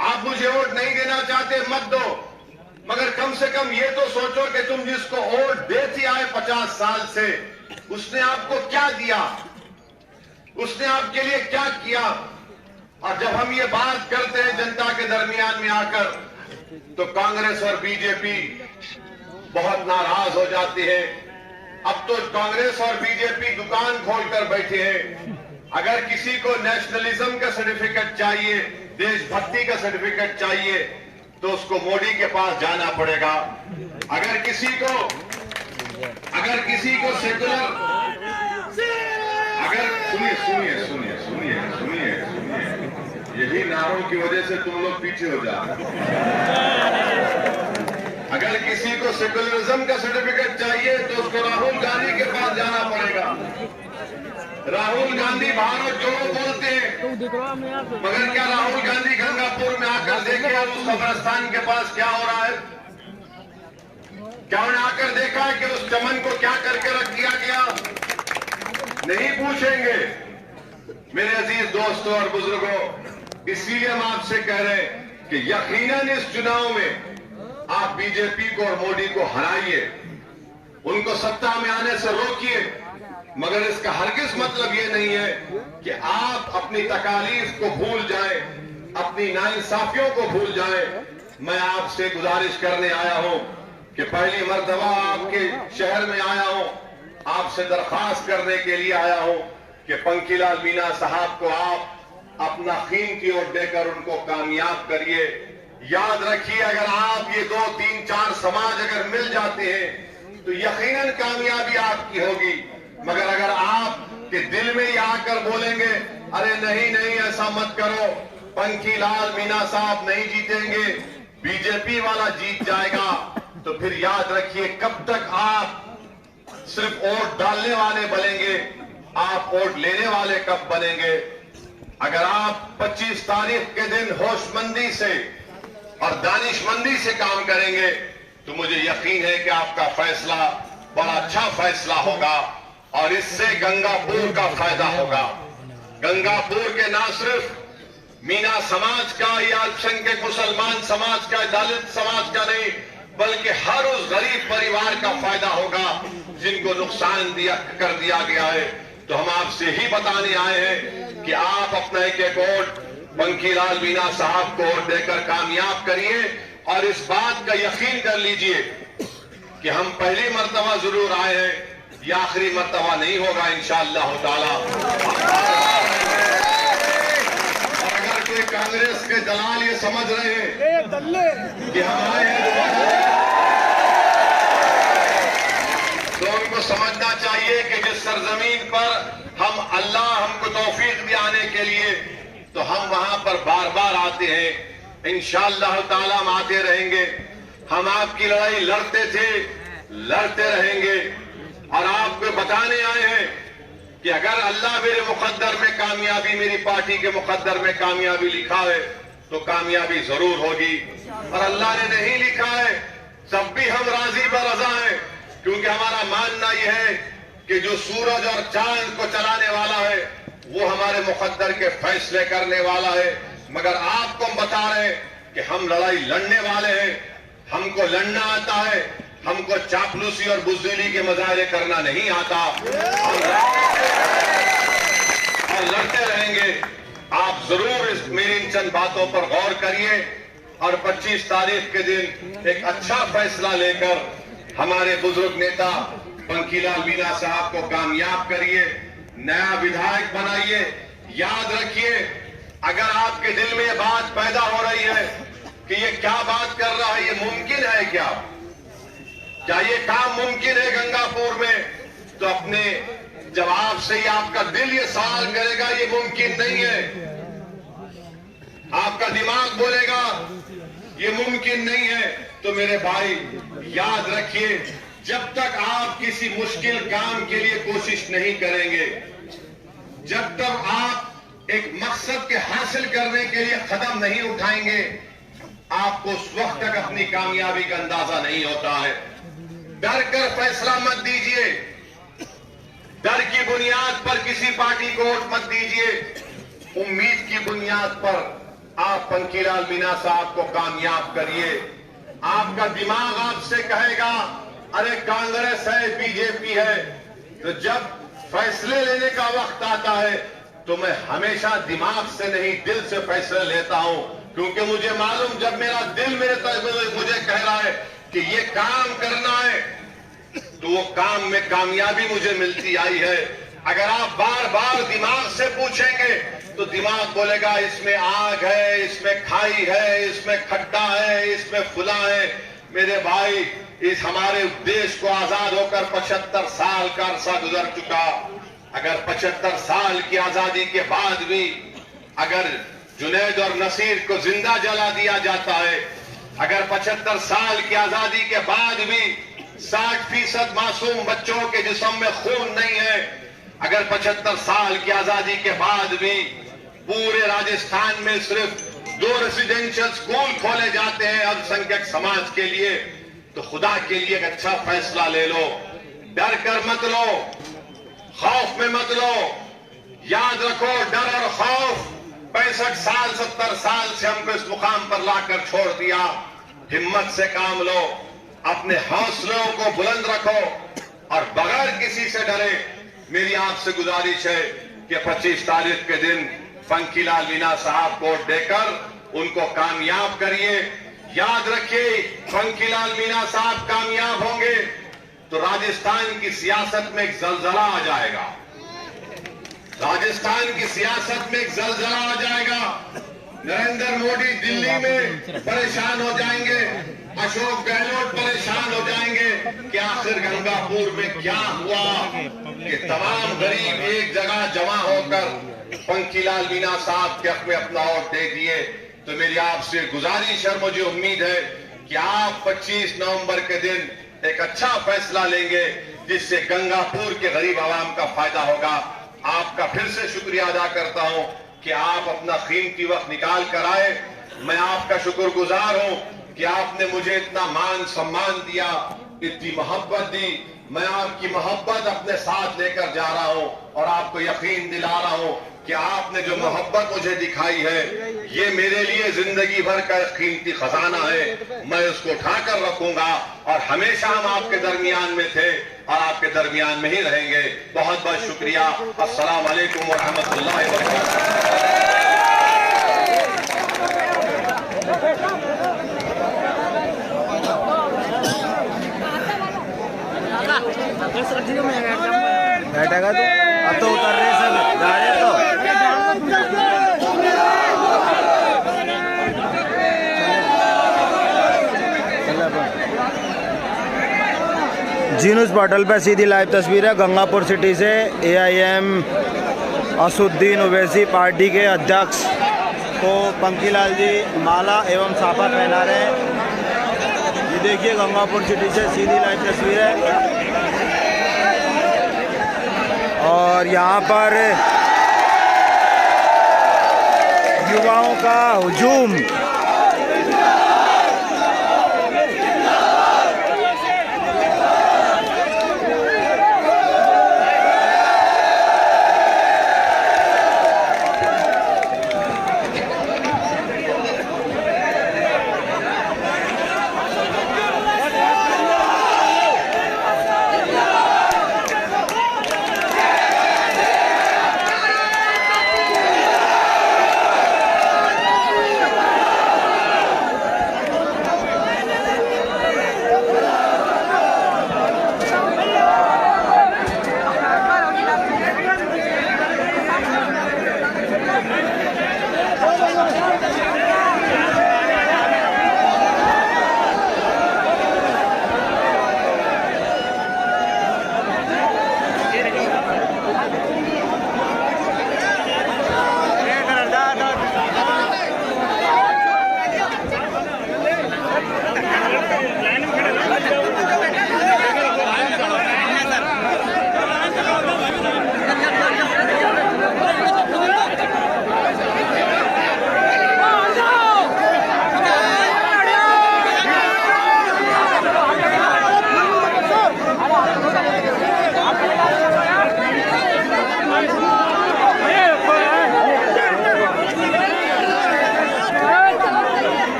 Speaker 5: आप मुझे वोट नहीं देना चाहते, मत दो, मगर कम से कम ये तो सोचो कि तुम जिसको वोट देते आए 50 साल से, उसने आपको क्या दिया, उसने आपके लिए क्या किया। और जब हम ये बात करते हैं जनता के दरमियान में आकर, तो कांग्रेस और बीजेपी बहुत नाराज हो जाती है। अब तो कांग्रेस और बीजेपी दुकान खोलकर बैठे हैं। अगर किसी को नेशनलिज्म का सर्टिफिकेट चाहिए, देशभक्ति का सर्टिफिकेट चाहिए, तो उसको मोदी के पास जाना पड़ेगा। अगर किसी को सेकुलर, अगर सुनिए, यही नारों की वजह से तुम लोग पीछे हो जाओ। अगर किसी को सेकुलरिज्म का सर्टिफिकेट चाहिए तो उसको राहुल गांधी के पास जाना पड़ेगा। राहुल गांधी भारत जोड़ो बोलते हैं, मगर क्या राहुल गांधी गंगापुर में आकर देखे उस कब्रिस्तान के पास क्या हो रहा है? क्या उन्हें आकर देखा है कि उस चमन को क्या करके रख दिया गया? नहीं पूछेंगे। मेरे अजीज दोस्तों और बुजुर्गों, इसलिए हम आपसे कह रहे हैं कि यकीनन इस चुनाव में आप बीजेपी को और मोदी को हराइए, उनको सत्ता में आने से रोकिए, मगर इसका हरगिज मतलब ये नहीं है कि आप अपनी तकालीफ को भूल जाएं, अपनी नाइंसाफियों को भूल जाएं। मैं आपसे गुजारिश करने आया हूं कि पहली मर्तबा आपके शहर में आया हूं, आपसे दरखास्त करने के लिए आया हूं कि पंखीलाल मीना साहब को आप अपना कीमती वोट देकर उनको कामयाब करिए। याद रखिए, अगर आप ये 2, 3, 4 समाज अगर मिल जाते हैं तो यकीनन कामयाबी आपकी होगी। मगर अगर आप के दिल में ही आकर बोलेंगे अरे नहीं ऐसा मत करो, पंखीलाल मीना साहब नहीं जीतेंगे, बीजेपी वाला जीत जाएगा, तो फिर याद रखिए कब तक आप सिर्फ वोट डालने वाले बनेंगे, आप वोट लेने वाले कब बनेंगे? अगर आप 25 तारीख के दिन होशमंदी से और दानिशमंदी से काम करेंगे तो मुझे यकीन है कि आपका फैसला बड़ा अच्छा फैसला होगा और इससे गंगापुर का फायदा होगा। गंगापुर के ना सिर्फ मीना समाज का या अल्पसंख्यक मुसलमान समाज का, दलित समाज का नहीं, बल्कि हर उस गरीब परिवार का फायदा होगा जिनको नुकसान कर दिया गया है। तो हम आपसे ही बताने आए हैं कि आप अपना एक वोट पंखीलाल मीना साहब को वोट देकर कामयाब करिए और इस बात का यकीन कर लीजिए कि हम पहली मर्तबा जरूर आए हैं, ये आखिरी मर्तबा नहीं होगा इंशाअल्लाह ताला। और अगर कोई कांग्रेस के दलाल ये समझ रहे हैं कि हम आए हैं तो उनको समझना चाहिए कि जिस सरजमीन पर हम अल्लाह हमको तौफीक दिए आने के लिए, तो हम वहां पर बार बार आते हैं। इंशाअल्लाह ताला हम आते रहेंगे। हम आपकी लड़ाई लड़ते थे, लड़ते रहेंगे और आपको बताने आए हैं कि अगर अल्लाह मेरे मुकद्दर में कामयाबी, मेरी पार्टी के मुकद्दर में कामयाबी लिखा है तो कामयाबी जरूर होगी, और अल्लाह ने नहीं लिखा है तब भी हम राजी बरज़ा हैं, क्योंकि हमारा मानना यह है कि जो सूरज और चांद को चलाने वाला है वो हमारे मुकद्दर के फैसले करने वाला है। मगर आपको हम बता रहे हैं कि हम लड़ाई लड़ने वाले हैं, हमको लड़ना आता है, हमको चापलूसी और बुज़दिली के मुजाहरे करना नहीं आता। और लड़ते रहेंगे। आप जरूर इस मेरी इन चंद बातों पर गौर करिए और 25 तारीख के दिन एक अच्छा फैसला लेकर हमारे बुजुर्ग नेता पंखीलाल मीना साहब को कामयाब करिए, नया विधायक बनाइए। याद रखिए, अगर आपके दिल में ये बात पैदा हो रही है कि ये क्या बात कर रहा है, ये मुमकिन है क्या ये काम मुमकिन है गंगापुर में, तो अपने जवाब से ही आपका दिल ये सवाल करेगा ये मुमकिन नहीं है, आपका दिमाग बोलेगा ये मुमकिन नहीं है। तो मेरे भाई याद रखिए, जब तक आप किसी मुश्किल काम के लिए कोशिश नहीं करेंगे, जब तक आप एक मकसद के हासिल करने के लिए कदम नहीं उठाएंगे, आपको उस वक्त तक अपनी कामयाबी का अंदाजा नहीं होता है। डर कर फैसला मत दीजिए, डर की बुनियाद पर किसी पार्टी को वोट मत दीजिए, उम्मीद की बुनियाद पर आप पंखीलाल मीना साहब को कामयाब करिए। आपका दिमाग आपसे कहेगा अरे कांग्रेस है, बीजेपी है, तो जब फैसले लेने का वक्त आता है तो मैं हमेशा दिमाग से नहीं दिल से फैसले लेता हूं, क्योंकि मुझे मालूम जब मेरा दिल मुझे कह रहा है कि ये काम करना है तो वो काम में कामयाबी मुझे मिलती आई है। अगर आप बार बार दिमाग से पूछेंगे तो दिमाग बोलेगा इसमें आग है, इसमें खाई है, इसमें खड्डा है, इसमें फुला है। मेरे भाई, इस हमारे देश को आजाद होकर 75 साल का अरसा गुजर चुका। अगर 75 साल की आजादी के बाद भी अगर जुनैद और नसीर को जिंदा जला दिया जाता है, अगर 75 साल की आजादी के बाद भी 60% मासूम बच्चों के जिस्म में खून नहीं है, अगर 75 साल की आजादी के बाद भी पूरे राजस्थान में सिर्फ 2 रेसिडेंशियल स्कूल खोले जाते हैं अल्पसंख्यक समाज के लिए, तो खुदा के लिए एक अच्छा फैसला ले लो। डर कर मत लो, खौफ में मत लो। याद रखो, डर और खौफ 65 साल 70 साल से हमको इस मुकाम पर लाकर छोड़ दिया। हिम्मत से काम लो, अपने हौसलों को बुलंद रखो और बगैर किसी से डरे मेरी आपसे गुजारिश है कि 25 तारीख के दिन पंखीलाल मीना साहब को वोट देकर उनको कामयाब करिए। याद रखिए, पंखीलाल मीना साहब कामयाब होंगे तो राजस्थान की सियासत में एक जलजला आ जाएगा, राजस्थान की सियासत में एक जलजला आ जाएगा। नरेंद्र मोदी दिल्ली में परेशान हो जाएंगे, अशोक गहलोत परेशान हो जाएंगे कि आखिर गंगापुर में क्या हुआ कि तमाम गरीब एक जगह जमा होकर पंखीलाल मीना साहब के हक में अपना वोट दे दिए। तो मेरी आपसे गुजारिश है, मुझे उम्मीद है कि आप 25 नवंबर के दिन एक अच्छा फैसला लेंगे जिससे गंगापुर के गरीब आवाम का फायदा होगा। आपका फिर से शुक्रिया अदा करता हूं कि आप अपना कीमती वक्त निकाल कर आए मैं आपका शुक्रगुजार हूं कि आपने मुझे इतना मान सम्मान दिया, इतनी मोहब्बत दी। मैं आपकी मोहब्बत अपने साथ लेकर जा रहा हूं और आपको यकीन दिला रहा हूं कि आपने जो मोहब्बत मुझे दिखाई है, ये मेरे लिए जिंदगी भर का कीमती खजाना है। मैं उसको उठाकर रखूंगा और हमेशा हम आपके दरमियान में थे और आपके दरमियान में ही रहेंगे। बहुत बहुत शुक्रिया। अस्सलाम वालेकुम व रहमतुल्लाहि व बरकातहू।
Speaker 4: बैठेगा तो अब तो उतर रहे सब जा रहे तो जी न्यूज़ पोर्टल पर सीधी लाइव तस्वीर है गंगापुर सिटी से। AIM असुद्दीन ओवैसी पार्टी के अध्यक्ष को पंखीलाल जी माला एवं साफा पहना रहे हैं। ये देखिए गंगापुर सिटी से सीधी लाइव तस्वीर है और यहाँ पर युवाओं का हुजूम।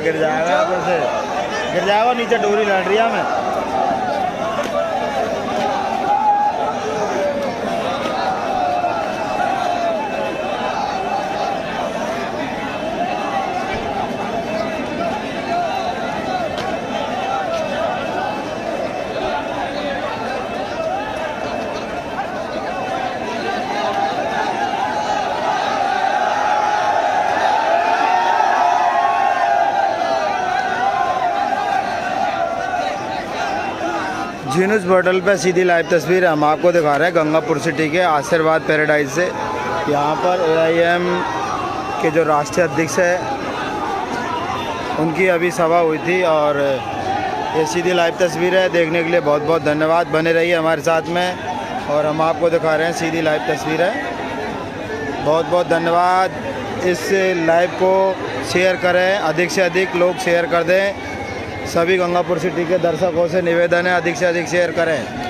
Speaker 4: गिर जाएगा, गिर जाएगा नीचे डोरी लड़ रही है में। जीनूस पोर्टल पे सीधी लाइव तस्वीर हम आपको दिखा रहे हैं गंगापुर सिटी के आशीर्वाद पैराडाइज से। यहाँ पर AIM के जो राष्ट्रीय अध्यक्ष है उनकी अभी सभा हुई थी और ये सीधी लाइव तस्वीर है। देखने के लिए बहुत बहुत धन्यवाद। बने रहिए हमारे साथ में और हम आपको दिखा रहे हैं सीधी लाइव तस्वीर है। बहुत बहुत धन्यवाद। इस लाइव को शेयर करें, अधिक से अधिक लोग शेयर कर दें। सभी गंगापुर सिटी के दर्शकों से निवेदन है अधिक से अधिक शेयर करें।